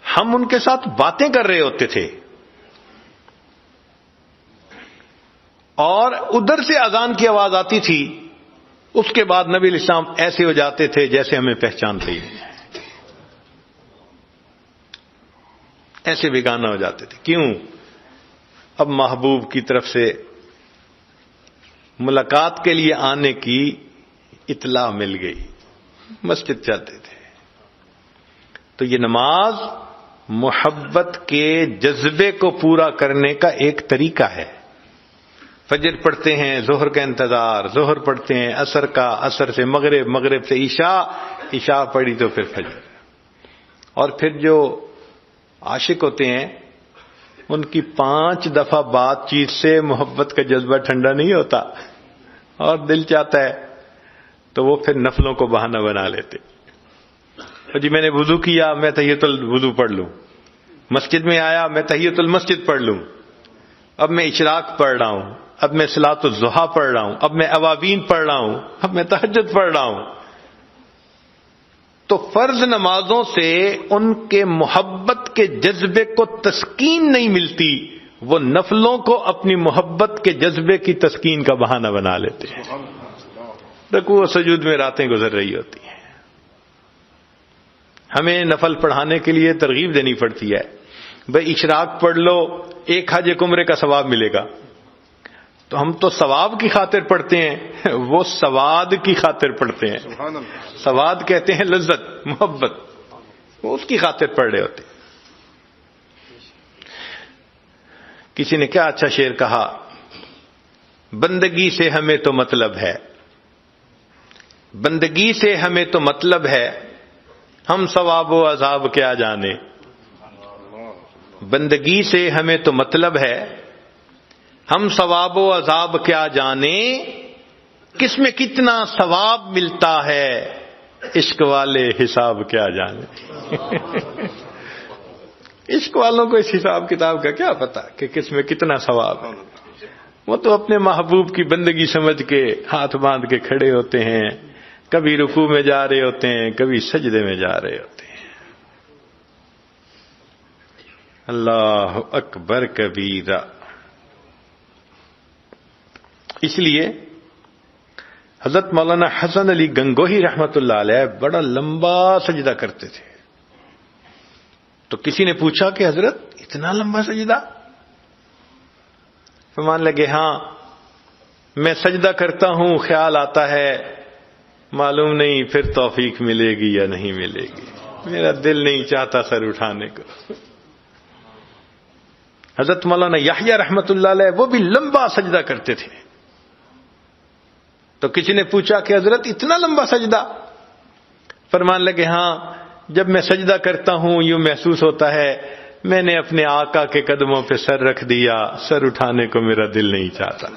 ہم ان کے ساتھ باتیں کر رہے ہوتے تھے، اور ادھر سے اذان کی آواز آتی تھی، اس کے بعد نبی علیہ السلام ایسے ہو جاتے تھے جیسے ہمیں پہچانتے ہی نہیں ہے، ایسے بیگانہ ہو جاتے تھے۔ کیوں؟ اب محبوب کی طرف سے ملاقات کے لیے آنے کی اطلاع مل گئی، مسجد چلتے تھے۔ تو یہ نماز محبت کے جذبے کو پورا کرنے کا ایک طریقہ ہے۔ فجر پڑھتے ہیں، ظہر کا انتظار، ظہر پڑھتے ہیں، عصر کا، عصر سے مغرب، مغرب سے عشاء، عشاء پڑھی تو پھر فجر۔ اور پھر جو عاشق ہوتے ہیں ان کی 5 دفعہ بات چیت سے محبت کا جذبہ ٹھنڈا نہیں ہوتا، اور دل چاہتا ہے تو وہ پھر نفلوں کو بہانہ بنا لیتے۔ جی میں نے وضو کیا، میں تحیۃ الوضو پڑھ لوں، مسجد میں آیا میں تحیۃ المسجد پڑھ لوں، اب میں اشراق پڑھ رہا ہوں، اب میں صلاۃ الضحیٰ پڑھ رہا ہوں، اب میں اوابین پڑھ رہا ہوں، اب میں تہجد پڑھ رہا ہوں۔ تو فرض نمازوں سے ان کے محبت کے جذبے کو تسکین نہیں ملتی، وہ نفلوں کو اپنی محبت کے جذبے کی تسکین کا بہانہ بنا لیتے ہیں۔ رکوع و سجود میں راتیں گزر رہی ہوتی ہیں. ہمیں نفل پڑھانے کے لیے ترغیب دینی پڑتی ہے. بھئی اشراق پڑھ لو 1 حج 1 عمرے کا ثواب ملے گا. تو ہم تو ثواب کی خاطر پڑھتے ہیں، وہ سواد کی خاطر پڑھتے ہیں. سبحان اللہ. سواد کہتے ہیں لذت، محبت، وہ اس کی خاطر پڑھ رہے ہوتے. کسی نے کیا اچھا شعر کہا، بندگی سے ہمیں تو مطلب ہے، بندگی سے ہمیں تو مطلب ہے، ہم ثواب و عذاب کیا جانے. بندگی سے ہمیں تو مطلب ہے، ہم ثواب و عذاب کیا جانے، کس میں کتنا ثواب ملتا ہے، عشق والے حساب کیا جانے. عشق والوں کو اس حساب کتاب کا کیا پتا کہ کس میں کتنا ثواب ہے. وہ تو اپنے محبوب کی بندگی سمجھ کے ہاتھ باندھ کے کھڑے ہوتے ہیں، کبھی رکوع میں جا رہے ہوتے ہیں، کبھی سجدے میں جا رہے ہوتے ہیں. اللہ اکبر کبیرہ. اس لیے حضرت مولانا حسن علی گنگوہی رحمت اللہ علیہ بڑا لمبا سجدہ کرتے تھے. تو کسی نے پوچھا کہ حضرت اتنا لمبا سجدہ؟ فرمان لگے ہاں، میں سجدہ کرتا ہوں، خیال آتا ہے معلوم نہیں پھر توفیق ملے گی یا نہیں ملے گی، میرا دل نہیں چاہتا سر اٹھانے کو. حضرت مولانا یحییٰ رحمت اللہ علیہ وہ بھی لمبا سجدہ کرتے تھے. تو کسی نے پوچھا کہ حضرت اتنا لمبا سجدہ؟ فرمان لگے ہاں، جب میں سجدہ کرتا ہوں یوں محسوس ہوتا ہے میں نے اپنے آقا کے قدموں پہ سر رکھ دیا، سر اٹھانے کو میرا دل نہیں چاہتا.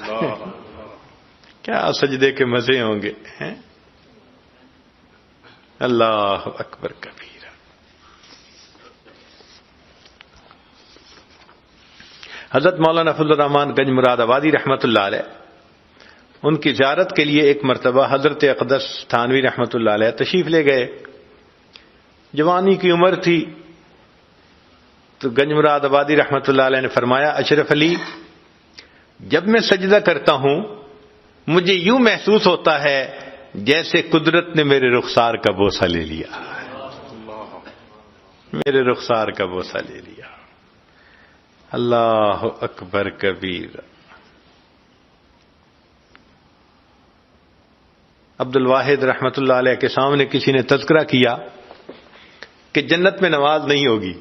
کیا سجدے کے مزے ہوں گے. اللہ اکبر کبیرہ. حضرت مولانا فضل الرحمان گنج مراد آبادی رحمت اللہ علیہ، ان کی زیارت کے لیے ایک مرتبہ حضرت اقدس تھانوی رحمت اللہ علیہ تشریف لے گئے. جوانی کی عمر تھی تو گنج مراد آبادی رحمت اللہ علیہ نے فرمایا، اشرف علی جب میں سجدہ کرتا ہوں مجھے یوں محسوس ہوتا ہے جیسے قدرت نے میرے رخسار کا بوسہ لے لیا، میرے رخسار کا بوسہ لے لیا. اللہ اکبر کبیر. عبد الواحد رحمت اللہ علیہ کے سامنے کسی نے تذکرہ کیا کہ جنت میں نماز نہیں ہوگی،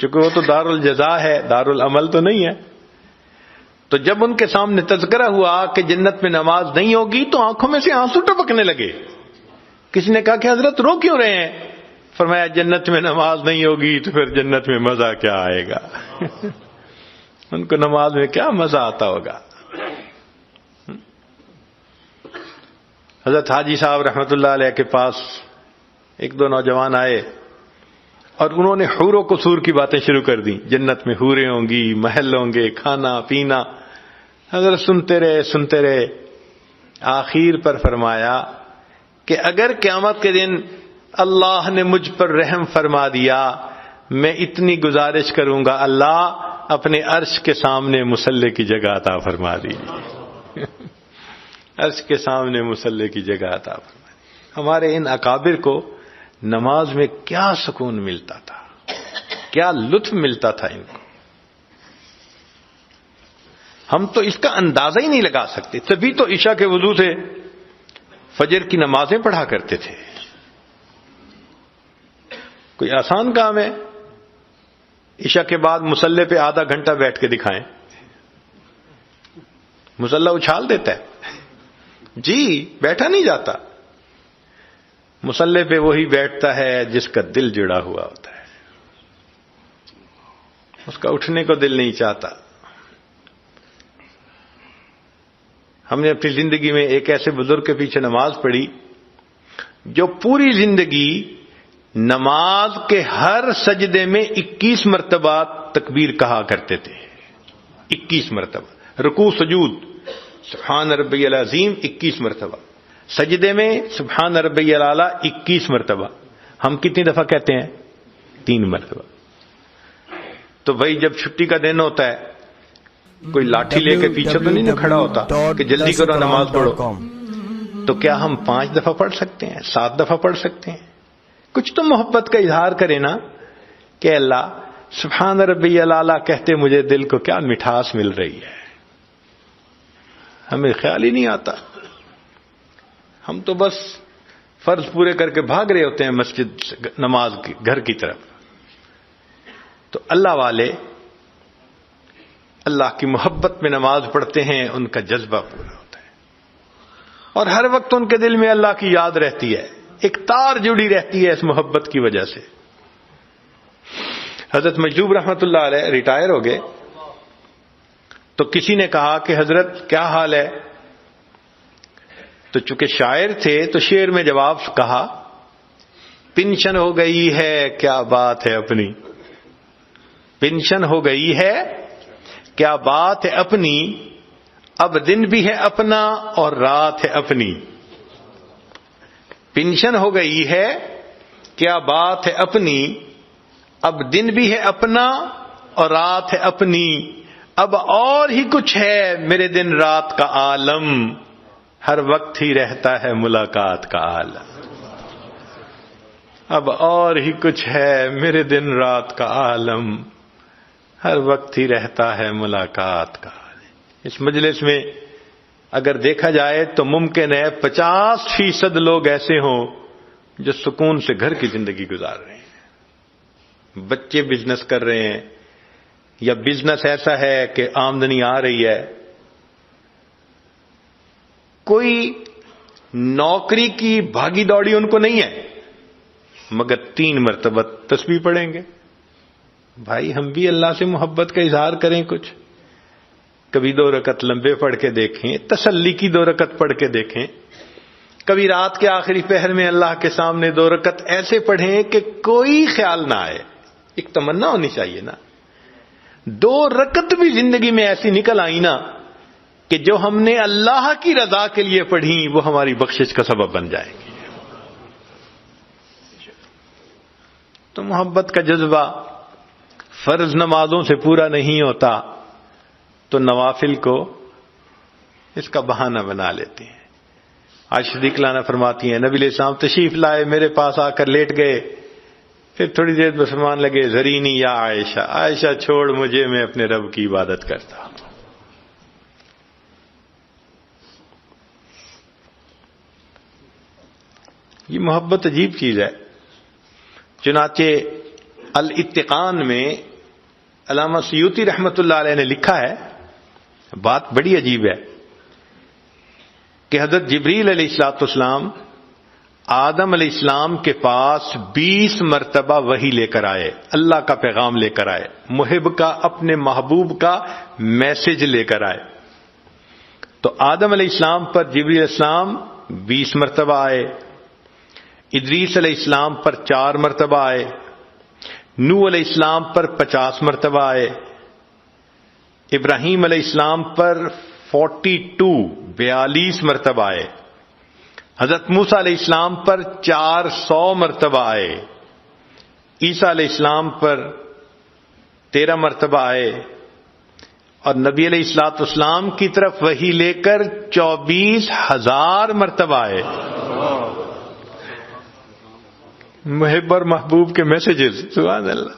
چونکہ وہ تو دار الجزا ہے، دار العمل تو نہیں ہے. تو جب ان کے سامنے تذکرہ ہوا کہ جنت میں نماز نہیں ہوگی تو آنکھوں میں سے آنسو ٹپکنے لگے. کسی نے کہا کہ حضرت رو کیوں رہے ہیں؟ فرمایا جنت میں نماز نہیں ہوگی تو پھر جنت میں مزہ کیا آئے گا. ان کو نماز میں کیا مزہ آتا ہوگا. حضرت حاجی صاحب رحمت اللہ علیہ کے پاس 1-2 نوجوان آئے اور انہوں نے حور و قصور کی باتیں شروع کر دیں. جنت میں حوریں ہوں گی، محل ہوں گے، کھانا پینا. حضرت سنتے رہے. آخر پر فرمایا کہ اگر قیامت کے دن اللہ نے مجھ پر رحم فرما دیا میں اتنی گزارش کروں گا، اللہ اپنے عرش کے سامنے مصلی کی جگہ عطا فرما دیجیے. عرش کے سامنے مصلی کی جگہ عطا فرما دیجیے. ہمارے ان اکابر کو نماز میں کیا سکون ملتا تھا، کیا لطف ملتا تھا ان کو. ہم تو اس کا اندازہ ہی نہیں لگا سکتے. تبھی تو عشاء کے وضو سے فجر کی نمازیں پڑھا کرتے تھے. کوئی آسان کام ہے؟ عشاء کے بعد مصلی پہ آدھا گھنٹہ بیٹھ کے دکھائیں، مصلی اچھال دیتا ہے. جی بیٹھا نہیں جاتا. مصلی پہ وہی بیٹھتا ہے جس کا دل جڑا ہوا ہوتا ہے، اس کا اٹھنے کو دل نہیں چاہتا. ہم نے اپنی زندگی میں ایک ایسے بزرگ کے پیچھے نماز پڑھی جو پوری زندگی نماز کے ہر سجدے میں 21 مرتبہ تکبیر کہا کرتے تھے. 21 مرتبہ رکوع سجود سبحان ربی العظیم 21 مرتبہ، سجدے میں سبحان ربی الاعلیٰ 21 مرتبہ. ہم کتنی دفعہ کہتے ہیں؟ 3 مرتبہ. تو بھائی جب چھٹی کا دن ہوتا ہے کوئی لاٹھی لے کے پیچھے تو نہیں نہ کھڑا ہوتا کہ جلدی کرو نماز پڑھو. تو کیا ہم 5 دفعہ پڑھ سکتے ہیں، 7 دفعہ پڑھ سکتے ہیں؟ کچھ تو محبت کا اظہار کرے نا کہ اللہ سبحان ربی الاعلیٰ کہتے مجھے دل کو کیا مٹھاس مل رہی ہے. ہمیں خیال ہی نہیں آتا، ہم تو بس فرض پورے کر کے بھاگ رہے ہوتے ہیں مسجد نماز کی گھر کی طرف. تو اللہ والے اللہ کی محبت میں نماز پڑھتے ہیں، ان کا جذبہ پورا ہوتا ہے اور ہر وقت ان کے دل میں اللہ کی یاد رہتی ہے، ایک تار جڑی رہتی ہے اس محبت کی وجہ سے. حضرت مجذوب رحمت اللہ علیہ ریٹائر ہو گئے تو کسی نے کہا کہ حضرت کیا حال ہے؟ تو چونکہ شاعر تھے تو شعر میں جواب کہا پینشن ہو گئی ہے کیا بات ہے اپنی، پینشن ہو گئی ہے کیا بات ہے اپنی، اب دن بھی ہے اپنا اور رات ہے اپنی. پینشن ہو گئی ہے کیا بات ہے اپنی، اب دن بھی ہے اپنا اور رات ہے اپنی، اب اور ہی کچھ ہے میرے دن رات کا عالم، ہر وقت ہی رہتا ہے ملاقات کا عالم. اب اور ہی کچھ ہے میرے دن رات کا عالم، ہر وقت ہی رہتا ہے ملاقات کا عالم. اس مجلس میں اگر دیکھا جائے تو ممکن ہے 50% لوگ ایسے ہوں جو سکون سے گھر کی زندگی گزار رہے ہیں، بچے بزنس کر رہے ہیں یا بزنس ایسا ہے کہ آمدنی آ رہی ہے. کوئی نوکری کی بھاگی دوڑی ان کو نہیں ہے، مگر 3 مرتبہ تسبیح پڑھیں گے. بھائی ہم بھی اللہ سے محبت کا اظہار کریں، کچھ کبھی 2 رکعت لمبے پڑھ کے دیکھیں، تسلی کی 2 رکعت پڑھ کے دیکھیں. کبھی رات کے آخری پہر میں اللہ کے سامنے 2 رکعت ایسے پڑھیں کہ کوئی خیال نہ آئے. ایک تمنا ہونی چاہیے نا. 2 رکعت بھی زندگی میں ایسی نکل آئی نا کہ جو ہم نے اللہ کی رضا کے لیے پڑھی وہ ہماری بخشش کا سبب بن جائے گی. تو محبت کا جذبہ فرض نمازوں سے پورا نہیں ہوتا تو نوافل کو اس کا بہانہ بنا لیتے ہیں. عائشہ صدیقہ عنہا فرماتی ہیں نبی علیہ السلام تشریف لائے، میرے پاس آ کر لیٹ گئے، پھر تھوڑی دیر میں فرمان لگے ذرینی یا عائشہ، عائشہ چھوڑ مجھے، میں اپنے رب کی عبادت کرتا ہوں. یہ محبت عجیب چیز ہے. چنانچہ الاتقان میں علامہ سیوطی رحمت اللہ علیہ نے لکھا ہے، بات بڑی عجیب ہے کہ حضرت جبریل علیہ السلام آدم علیہ السلام کے پاس 20 مرتبہ وحی لے کر آئے، اللہ کا پیغام لے کر آئے، محب کا، اپنے محبوب کا میسج لے کر آئے. تو آدم علیہ السلام پر جبریل علیہ السلام 20 مرتبہ آئے، ادریس علیہ السلام پر 4 مرتبہ آئے، نوح علیہ السلام پر 50 مرتبہ آئے، ابراہیم علیہ السلام پر 42 مرتبہ آئے، حضرت موسیٰ علیہ السلام پر 400 مرتبہ آئے، عیسیٰ علیہ السلام پر 13 مرتبہ آئے، اور نبی علیہ الصلوۃ والسلام کی طرف وحی لے کر 24,000 مرتبہ آئے. محب اور محبوب کے میسیجز، سبحان اللہ،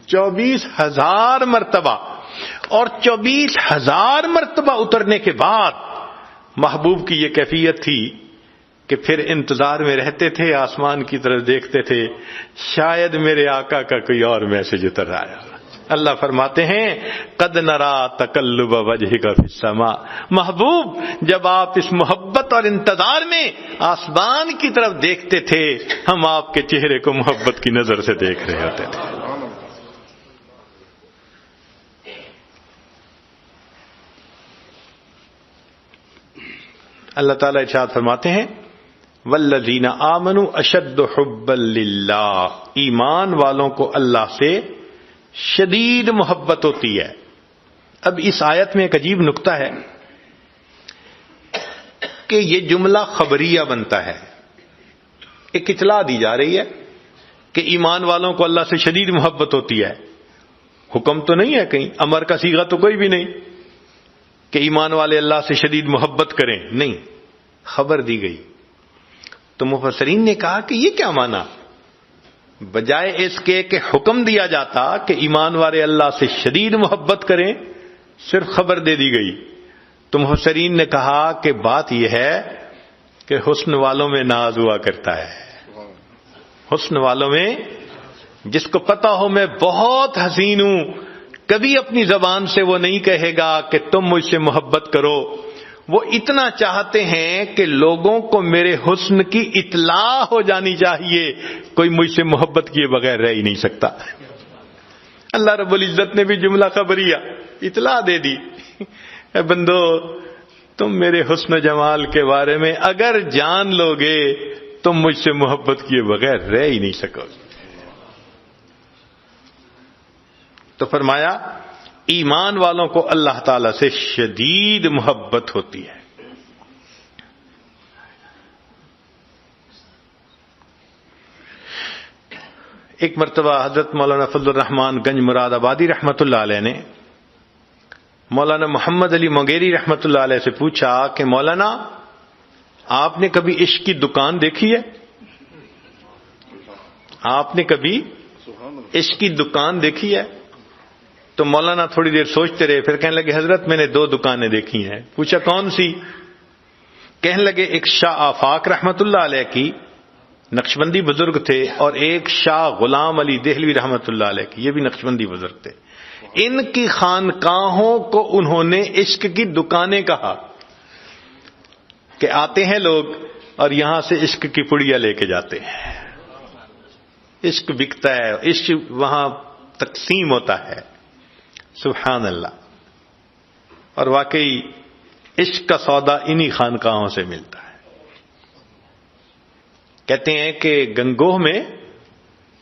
24,000 مرتبہ. اور 24,000 مرتبہ اترنے کے بعد محبوب کی یہ کیفیت تھی کہ پھر انتظار میں رہتے تھے، آسمان کی طرف دیکھتے تھے، شاید میرے آقا کا کوئی اور میسج اتر آیا. اللہ فرماتے ہیں قد نرا تقلب وجہک فی السماء، محبوب جب آپ اس محبت اور انتظار میں آسمان کی طرف دیکھتے تھے، ہم آپ کے چہرے کو محبت کی نظر سے دیکھ رہے ہوتے تھے. اللہ تعالیٰ ارشاد فرماتے ہیں والذین آمنوا اشد حبا للہ، ایمان والوں کو اللہ سے شدید محبت ہوتی ہے. اب اس آیت میں ایک عجیب نکتہ ہے کہ یہ جملہ خبریہ بنتا ہے، ایک اطلاع دی جا رہی ہے کہ ایمان والوں کو اللہ سے شدید محبت ہوتی ہے. حکم تو نہیں ہے کہیں، امر کا صیغہ تو کوئی بھی نہیں کہ ایمان والے اللہ سے شدید محبت کریں، نہیں. خبر دی گئی. تو مفسرین نے کہا کہ یہ کیا مانا؟ بجائے اس کے کہ حکم دیا جاتا کہ ایمان والے اللہ سے شدید محبت کریں، صرف خبر دے دی گئی. تو مفسرین نے کہا کہ بات یہ ہے کہ حسن والوں میں ناز ہوا کرتا ہے. حسن والوں میں جس کو پتا ہو میں بہت حسین ہوں، کبھی اپنی زبان سے وہ نہیں کہے گا کہ تم مجھ سے محبت کرو. وہ اتنا چاہتے ہیں کہ لوگوں کو میرے حسن کی اطلاع ہو جانی چاہیے، کوئی مجھ سے محبت کیے بغیر رہ ہی نہیں سکتا. اللہ رب العزت نے بھی جملہ خبریہ اطلاع دے دی، اے بندو تم میرے حسن و جمال کے بارے میں اگر جان لو گے تم مجھ سے محبت کیے بغیر رہ ہی نہیں سکو گے. تو فرمایا ایمان والوں کو اللہ تعالی سے شدید محبت ہوتی ہے. ایک مرتبہ حضرت مولانا فضل الرحمان گنج مراد آبادی رحمۃ اللہ علیہ نے مولانا محمد علی منگیری رحمۃ اللہ علیہ سے پوچھا کہ مولانا آپ نے کبھی عشق کی دکان دیکھی ہے؟ آپ نے کبھی عشق کی دکان دیکھی ہے؟ تو مولانا تھوڑی دیر سوچتے رہے، پھر کہنے لگے حضرت میں نے 2 دکانیں دیکھی ہیں. پوچھا کون سی؟ کہنے لگے ایک شاہ آفاق رحمۃ اللہ علیہ کی، نقشبندی بزرگ تھے، اور ایک شاہ غلام علی دہلوی رحمۃ اللہ علیہ کی، یہ بھی نقشبندی بزرگ تھے. ان کی خانقاہوں کو انہوں نے عشق کی دکانیں کہا کہ آتے ہیں لوگ اور یہاں سے عشق کی پڑیاں لے کے جاتے ہیں. عشق بکتا ہے، عشق وہاں تقسیم ہوتا ہے. سبحان اللہ. اور واقعی عشق کا سودا انہی خانقاہوں سے ملتا ہے. کہتے ہیں کہ گنگوہ میں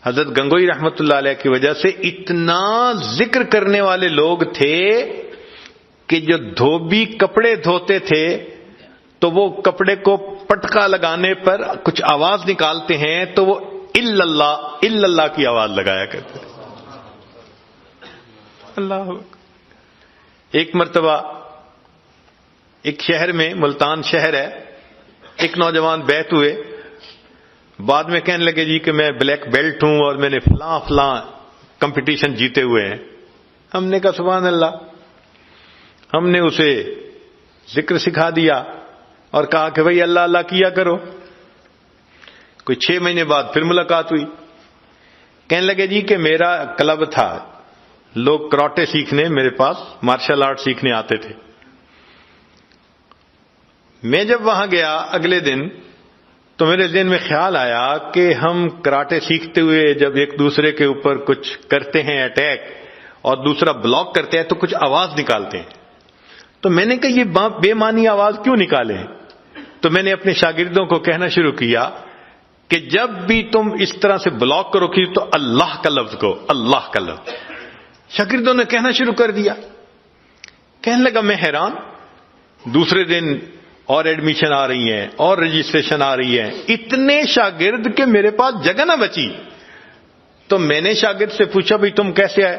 حضرت گنگوئی رحمت اللہ علیہ کی وجہ سے اتنا ذکر کرنے والے لوگ تھے کہ جو دھوبی کپڑے دھوتے تھے تو وہ کپڑے کو پٹکا لگانے پر کچھ آواز نکالتے ہیں تو وہ الا اللہ کی آواز لگایا کرتے تھے. اللہ. ایک مرتبہ ایک شہر میں، ملتان شہر ہے، ایک نوجوان بیعت ہوئے. بعد میں کہنے لگے جی کہ میں بلیک بیلٹ ہوں اور میں نے فلاں کمپٹیشن جیتے ہوئے ہیں. ہم نے کہا سبحان اللہ. ہم نے اسے ذکر سکھا دیا اور کہا کہ بھئی اللہ اللہ کیا کرو. کوئی 6 مہینے بعد پھر ملاقات ہوئی. کہنے لگے جی کہ میرا کلب تھا، لوگ کراٹے سیکھنے میرے پاس مارشل آرٹ سیکھنے آتے تھے. میں جب وہاں گیا اگلے دن تو میرے ذہن میں خیال آیا کہ ہم کراٹے سیکھتے ہوئے جب ایک دوسرے کے اوپر کچھ کرتے ہیں اٹیک اور دوسرا بلاک کرتے ہیں تو کچھ آواز نکالتے ہیں. تو میں نے کہا یہ بے معنی آواز کیوں نکالیں؟ تو میں نے اپنے شاگردوں کو کہنا شروع کیا کہ جب بھی تم اس طرح سے بلاک کرو گی تو اللہ کا لفظ کو، اللہ کا لفظ. شاگردوں نے کہنا شروع کر دیا. کہنے لگا میں حیران. دوسرے دن اور ایڈمیشن آ رہی ہیں اور رجسٹریشن آ رہی ہے، اتنے شاگرد کہ میرے پاس جگہ نہ بچی. تو میں نے شاگرد سے پوچھا بھئی تم کیسے آئے؟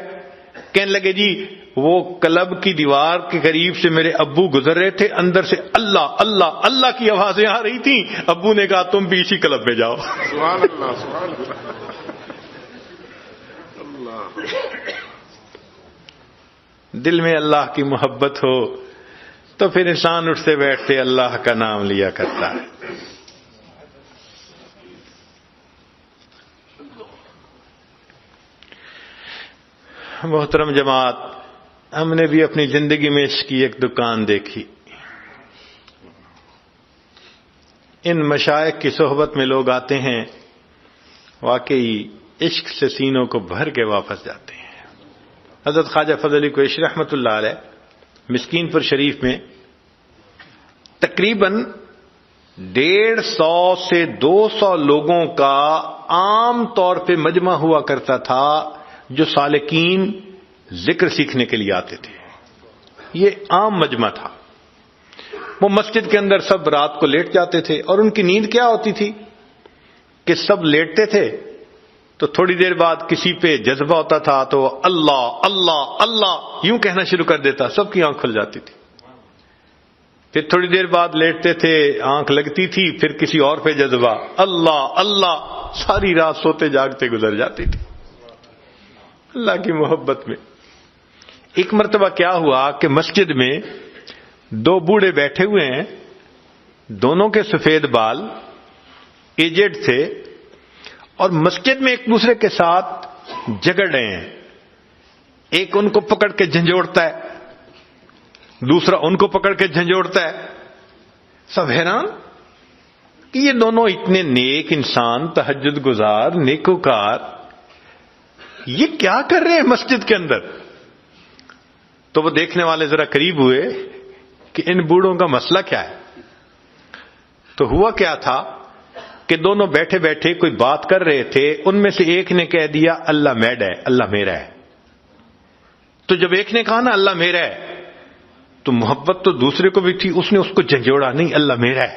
کہنے لگے جی وہ کلب کی دیوار کے قریب سے میرے ابو گزر رہے تھے، اندر سے اللہ اللہ اللہ کی آوازیں آ رہی تھیں. ابو نے کہا تم بھی اسی کلب میں جاؤ. سبحان اللہ سبحان اللہ. دل میں اللہ کی محبت ہو تو پھر انسان اٹھتے بیٹھتے اللہ کا نام لیا کرتا ہے. محترم جماعت، ہم نے بھی اپنی زندگی میں عشق کی ایک دکان دیکھی. ان مشائخ کی صحبت میں لوگ آتے ہیں، واقعی عشق سے سینوں کو بھر کے واپس جاتے ہیں. حضرت خواجہ فضل علی قریشی رحمۃ اللہ علیہ مسکین پور شریف میں تقریباً 150 سے 200 لوگوں کا عام طور پہ مجمع ہوا کرتا تھا جو سالکین ذکر سیکھنے کے لیے آتے تھے. یہ عام مجمع تھا. وہ مسجد کے اندر سب رات کو لیٹ جاتے تھے اور ان کی نیند کیا ہوتی تھی کہ سب لیٹتے تھے تو تھوڑی دیر بعد کسی پہ جذبہ ہوتا تھا تو اللہ اللہ اللہ یوں کہنا شروع کر دیتا، سب کی آنکھ کھل جاتی تھی. پھر تھوڑی دیر بعد لیٹتے تھے، آنکھ لگتی تھی، پھر کسی اور پہ جذبہ، اللہ اللہ، ساری رات سوتے جاگتے گزر جاتی تھی اللہ کی محبت میں۔ ایک مرتبہ کیا ہوا کہ مسجد میں دو بوڑھے بیٹھے ہوئے ہیں، دونوں کے سفید بال، ایجڈ تھے، اور مسجد میں ایک دوسرے کے ساتھ جھگڑ رہے ہیں۔ ایک ان کو پکڑ کے جھنجھوڑتا ہے، دوسرا ان کو پکڑ کے جھنجھوڑتا ہے۔ سب حیران کہ یہ دونوں اتنے نیک انسان، تہجد گزار، نیکوکار، یہ کیا کر رہے ہیں مسجد کے اندر؟ تو وہ دیکھنے والے ذرا قریب ہوئے کہ ان بوڑھوں کا مسئلہ کیا ہے۔ تو ہوا کیا تھا کہ دونوں بیٹھے بیٹھے کوئی بات کر رہے تھے، ان میں سے ایک نے کہہ دیا اللہ میڈ ہے، اللہ میرا ہے۔ تو جب ایک نے کہا نا اللہ میرا ہے، تو محبت تو دوسرے کو بھی تھی، اس نے اس کو جھنجھوڑا، نہیں اللہ میرا ہے۔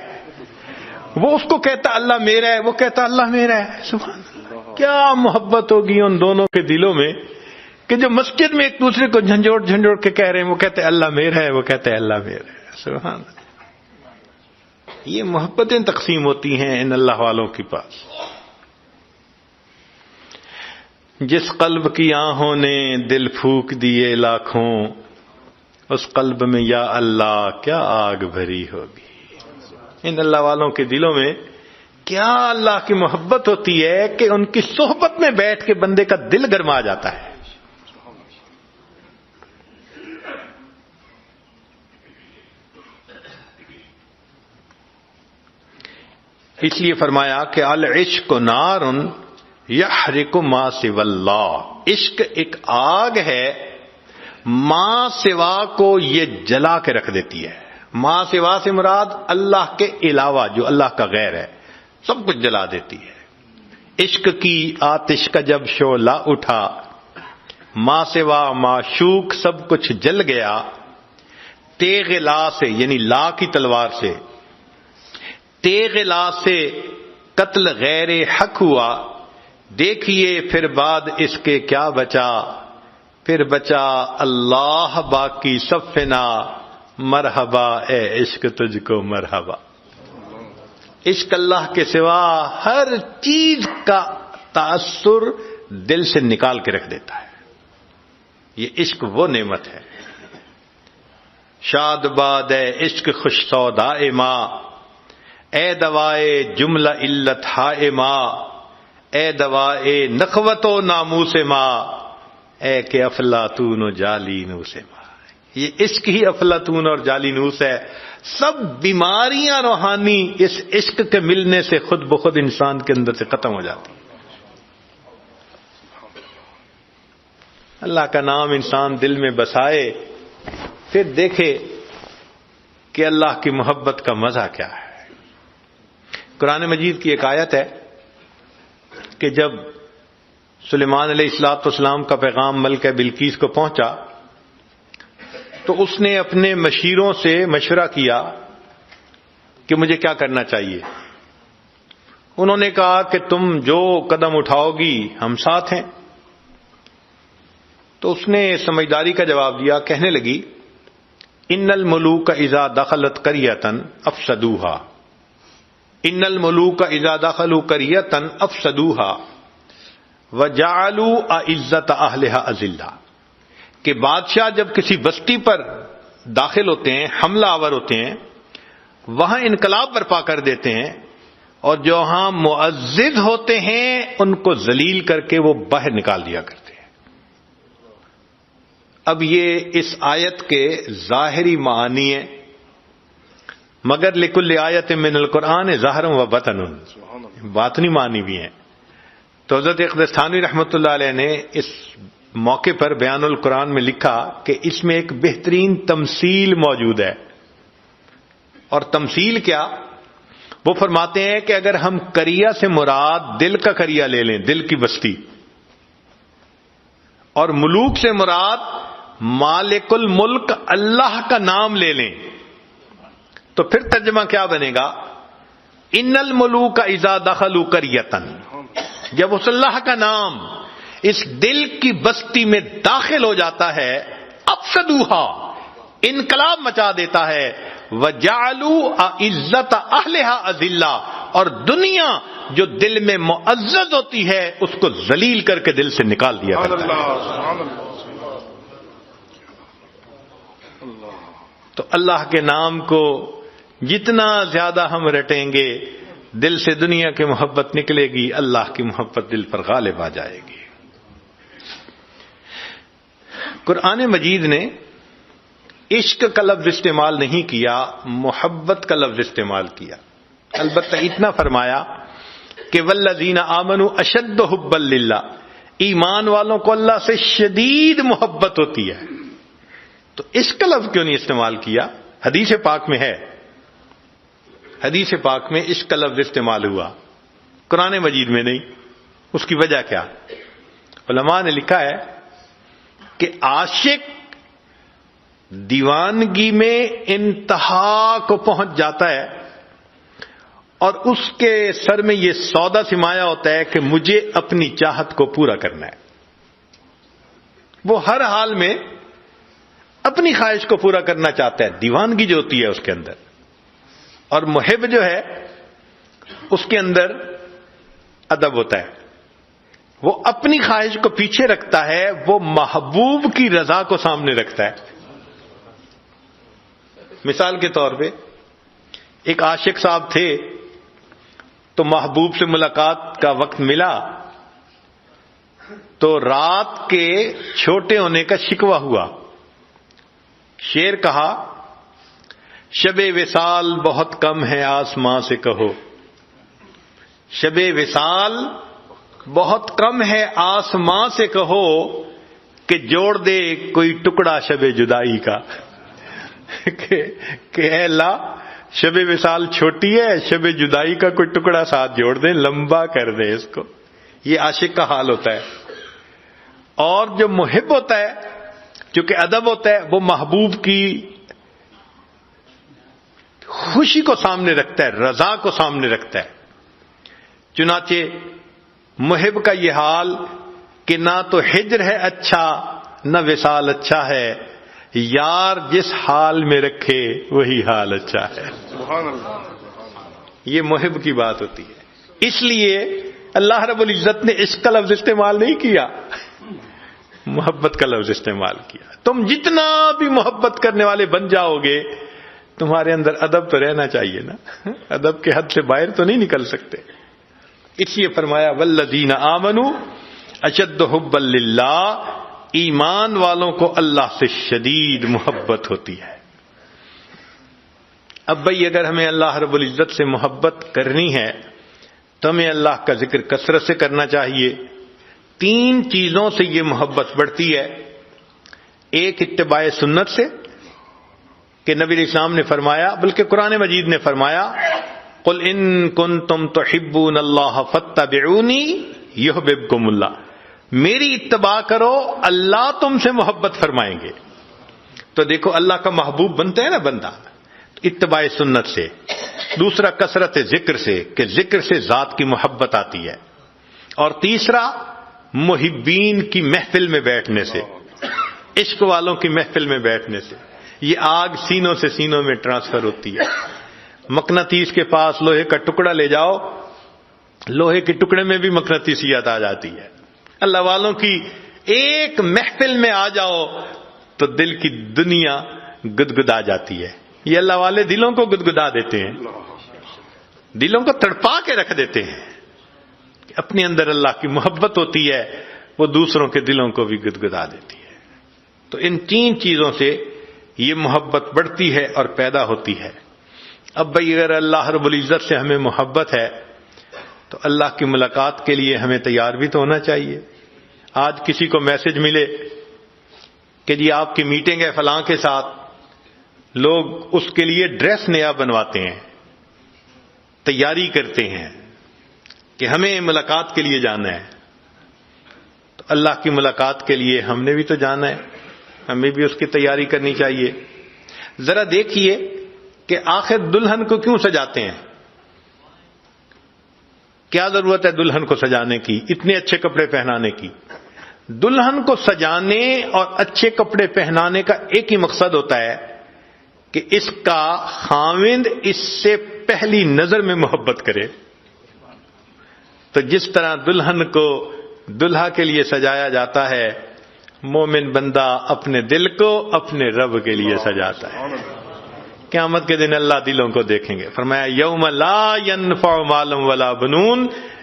وہ اس کو کہتا اللہ میرا ہے، وہ کہتا اللہ میرا ہے۔ سبحان اللہ، کیا محبت ہوگی ان دونوں کے دلوں میں کہ جو مسجد میں ایک دوسرے کو جھنجھوڑ جھنجھوڑ کے کہہ رہے ہیں، وہ کہتے ہیں اللہ میرا ہے، وہ کہتے ہیں اللہ میرا ہے۔ سبحان اللہ، یہ محبتیں تقسیم ہوتی ہیں ان اللہ والوں کے پاس۔ جس قلب کی آہوں نے دل پھونک دیے لاکھوں، اس قلب میں یا اللہ کیا آگ بھری ہوگی۔ ان اللہ والوں کے دلوں میں کیا اللہ کی محبت ہوتی ہے کہ ان کی صحبت میں بیٹھ کے بندے کا دل گرما جاتا ہے۔ اس لیے فرمایا کہ العشق نار یحرق ما سوی اللہ، عشق ایک آگ ہے، ما سوا کو یہ جلا کے رکھ دیتی ہے۔ ما سوا سے مراد اللہ کے علاوہ جو اللہ کا غیر ہے، سب کچھ جلا دیتی ہے۔ عشق کی آتش کا جب شعلہ اٹھا، ما سوا معشوق سب کچھ جل گیا، تیغ لا سے یعنی لا کی تلوار سے، تیغ لا سے قتل غیر حق ہوا، دیکھیے پھر بعد اس کے کیا بچا، پھر بچا اللہ باقی سب فنا، مرحبا اے عشق تجھ کو مرحبا۔ عشق اللہ کے سوا ہر چیز کا تاثر دل سے نکال کے رکھ دیتا ہے۔ یہ عشق وہ نعمت ہے۔ شاد باد اے عشق خوش سودائے ماں، اے دوائے جملہ علت ہائے ماں، اے دوائے نخوت و ناموس ماں، اے کہ افلاطون و جالینوس ماں۔ یہ عشق ہی افلاطون اور جالینوس ہے۔ سب بیماریاں روحانی اس عشق کے ملنے سے خود بخود انسان کے اندر سے ختم ہو جاتی۔ اللہ کا نام انسان دل میں بسائے، پھر دیکھے کہ اللہ کی محبت کا مزہ کیا ہے۔ قرآن مجید کی ایک آیت ہے کہ جب سلیمان علیہ السلام کا پیغام ملکہ بلقیس کو پہنچا تو اس نے اپنے مشیروں سے مشورہ کیا کہ مجھے کیا کرنا چاہیے۔ انہوں نے کہا کہ تم جو قدم اٹھاؤ گی ہم ساتھ ہیں۔ تو اس نے سمجھداری کا جواب دیا، کہنے لگی ان الملوک اذا دخلت قریۃ افسدوها، ان الملوک اذا دخلوا قریۃ افسدوها وجعلوا اعزۃ اہلها اذلہ، کہ بادشاہ جب کسی بستی پر داخل ہوتے ہیں، حملہ آور ہوتے ہیں، وہاں انقلاب برپا کر دیتے ہیں، اور جو ہاں معزز ہوتے ہیں ان کو ذلیل کر کے وہ باہر نکال دیا کرتے ہیں۔ اب یہ اس آیت کے ظاہری معنی ہیں، مگر لکل آیت من القرآن ظاہر و بطن، باطنی معنی بھی ہیں۔ تو حضرت اقدس تھانوی رحمۃ اللہ علیہ نے اس موقع پر بیان القرآن میں لکھا کہ اس میں ایک بہترین تمثیل موجود ہے۔ اور تمثیل کیا؟ وہ فرماتے ہیں کہ اگر ہم قریہ سے مراد دل کا قریہ لے لیں، دل کی بستی، اور ملوک سے مراد مالک الملک اللہ کا نام لے لیں، تو پھر ترجمہ کیا بنے گا؟ ان الملوک اذا دخلوا قریۃ، جب اس اللہ کا نام اس دل کی بستی میں داخل ہو جاتا ہے، افسدوها، انقلاب مچا دیتا ہے، وَجَعَلُوا عِزَّةَ أَهْلِهَا أَذِلَّةً، اور دنیا جو دل میں معزز ہوتی ہے اس کو ذلیل کر کے دل سے نکال دیا سبحان کرتا ہے۔ اللہ، سبحان اللہ، اللہ، تو اللہ کے نام کو جتنا زیادہ ہم رٹیں گے دل سے دنیا کی محبت نکلے گی، اللہ کی محبت دل پر غالب آ جائے گی۔ قرآن مجید نے عشق کا لفظ استعمال نہیں کیا، محبت کا لفظ استعمال کیا۔ البتہ اتنا فرمایا کہ والذین آمنوا اشد حبا للہ، ایمان والوں کو اللہ سے شدید محبت ہوتی ہے۔ تو عشق کا لفظ کیوں نہیں استعمال کیا؟ حدیث پاک میں ہے، حدیث پاک میں عشق کا لفظ استعمال ہوا، قرآن مجید میں نہیں۔ اس کی وجہ کیا؟ علماء نے لکھا ہے کہ عاشق دیوانگی میں انتہا کو پہنچ جاتا ہے اور اس کے سر میں یہ سودا سمایا ہوتا ہے کہ مجھے اپنی چاہت کو پورا کرنا ہے۔ وہ ہر حال میں اپنی خواہش کو پورا کرنا چاہتا ہے، دیوانگی جو ہوتی ہے اس کے اندر۔ اور محب جو ہے اس کے اندر ادب ہوتا ہے، وہ اپنی خواہش کو پیچھے رکھتا ہے، وہ محبوب کی رضا کو سامنے رکھتا ہے۔ مثال کے طور پہ ایک عاشق صاحب تھے تو محبوب سے ملاقات کا وقت ملا تو رات کے چھوٹے ہونے کا شکوہ ہوا۔ شعر کہا، شب وصال بہت کم ہے آسماں سے کہو، شب وصال بہت کم ہے آسماں سے کہو کہ جوڑ دے کوئی ٹکڑا شب جدائی کا۔ کہ اے اللہ شب وصال چھوٹی ہے، شب جدائی کا کوئی ٹکڑا ساتھ جوڑ دیں، لمبا کر دیں اس کو۔ یہ عاشق کا حال ہوتا ہے۔ اور جو محب ہوتا ہے، چونکہ ادب ہوتا ہے، وہ محبوب کی خوشی کو سامنے رکھتا ہے، رضا کو سامنے رکھتا ہے۔ چنانچہ محب کا یہ حال کہ نہ تو ہجر ہے اچھا نہ وصال اچھا ہے، یار جس حال میں رکھے وہی حال اچھا ہے۔ سبحان اللہ، یہ محب کی بات ہوتی ہے۔ اس لیے اللہ رب العزت نے عشق کا لفظ استعمال نہیں کیا، محبت کا لفظ استعمال کیا۔ تم جتنا بھی محبت کرنے والے بن جاؤ گے، تمہارے اندر ادب تو رہنا چاہیے نا، ادب کے حد سے باہر تو نہیں نکل سکتے۔ اس لیے فرمایا والذین آمنوا اشد حبا للہ، ایمان والوں کو اللہ سے شدید محبت ہوتی ہے۔ اب بھئی اگر ہمیں اللہ رب العزت سے محبت کرنی ہے تو ہمیں اللہ کا ذکر کثرت سے کرنا چاہیے۔ 3 چیزوں سے یہ محبت بڑھتی ہے۔ ایک اتباع سنت سے، کہ نبی علیہ السلام نے فرمایا، بلکہ قرآن مجید نے فرمایا قل ان کنتم تحبون اللہ فاتبعونی یحببکم اللہ، میری اتباع کرو اللہ تم سے محبت فرمائیں گے۔ تو دیکھو اللہ کا محبوب بنتا ہے نا بندہ، اتباع سنت سے۔ دوسرا کثرت ذکر سے، کہ ذکر سے ذات کی محبت آتی ہے۔ اور تیسرا محبین کی محفل میں بیٹھنے سے، عشق والوں کی محفل میں بیٹھنے سے۔ یہ آگ سینوں سے سینوں میں ٹرانسفر ہوتی ہے۔ مقناطیس کے پاس لوہے کا ٹکڑا لے جاؤ، لوہے کے ٹکڑے میں بھی مقناطیسیت آ جاتی ہے۔ اللہ والوں کی ایک محفل میں آ جاؤ تو دل کی دنیا گدگدا جاتی ہے۔ یہ اللہ والے دلوں کو گدگدا دیتے ہیں، دلوں کو تڑپا کے رکھ دیتے ہیں۔ اپنے اندر اللہ کی محبت ہوتی ہے، وہ دوسروں کے دلوں کو بھی گدگدا دیتی ہے۔ تو ان 3 چیزوں سے یہ محبت بڑھتی ہے اور پیدا ہوتی ہے۔ اب بھئی اگر اللہ رب العزت سے ہمیں محبت ہے تو اللہ کی ملاقات کے لیے ہمیں تیار بھی تو ہونا چاہیے۔ آج کسی کو میسج ملے کہ جی آپ کی میٹنگ ہے فلاں کے ساتھ، لوگ اس کے لیے ڈریس نیا بنواتے ہیں، تیاری کرتے ہیں کہ ہمیں ملاقات کے لیے جانا ہے۔ تو اللہ کی ملاقات کے لیے ہم نے بھی تو جانا ہے، ہمیں بھی اس کی تیاری کرنی چاہیے۔ ذرا دیکھیے کہ آخر دلہن کو کیوں سجاتے ہیں؟ کیا ضرورت ہے دلہن کو سجانے کی، اتنے اچھے کپڑے پہنانے کی؟ دلہن کو سجانے اور اچھے کپڑے پہنانے کا ایک ہی مقصد ہوتا ہے کہ اس کا خاوند اس سے پہلی نظر میں محبت کرے. تو جس طرح دلہن کو دلہا کے لیے سجایا جاتا ہے، مومن بندہ اپنے دل کو اپنے رب کے لیے سجاتا ہے. قیامت کے دن اللہ دلوں کو دیکھیں گے. فرمایا یوم لا ينفع مال ولا بنون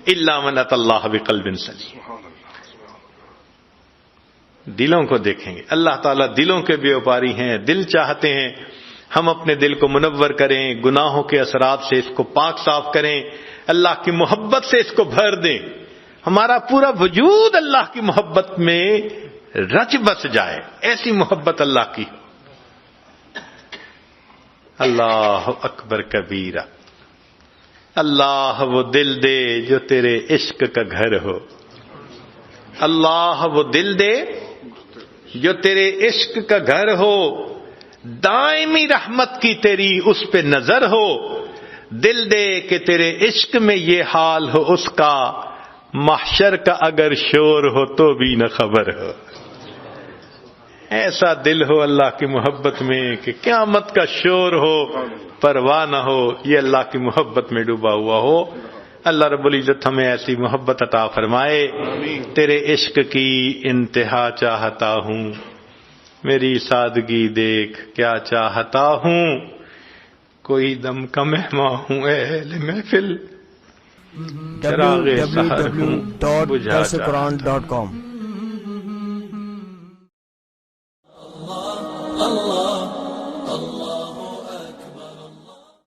الا من اتى الله بقلب سلیم. دلوں کو دیکھیں گے. اللہ تعالیٰ دلوں کے بیوپاری ہیں. دل چاہتے ہیں ہم اپنے دل کو منور کریں، گناہوں کے اثرات سے اس کو پاک صاف کریں، اللہ کی محبت سے اس کو بھر دیں، ہمارا پورا وجود اللہ کی محبت میں رچ بس جائے. ایسی محبت اللہ کی. اللہ اکبر کبیرہ. اللہ وہ دل دے جو تیرے عشق کا گھر ہو. اللہ وہ دل دے جو تیرے عشق کا گھر ہو. دائمی رحمت کی تیری اس پہ نظر ہو. دل دے کہ تیرے عشق میں یہ حال ہو اس کا، محشر کا اگر شور ہو تو بھی نہ خبر ہو. ایسا دل ہو اللہ کی محبت میں کہ قیامت کا شور ہو پرواہ نہ ہو. یہ اللہ کی محبت میں ڈوبا ہوا ہو. اللہ رب العزت ہمیں ایسی محبت عطا فرمائے. تیرے عشق کی انتہا چاہتا ہوں، میری سادگی دیکھ کیا چاہتا ہوں. کوئی دم کا مہمان ہوں اہل محفل، چراغ سحر ہوں بجھا چاہتا ہوں. www.darsequran.com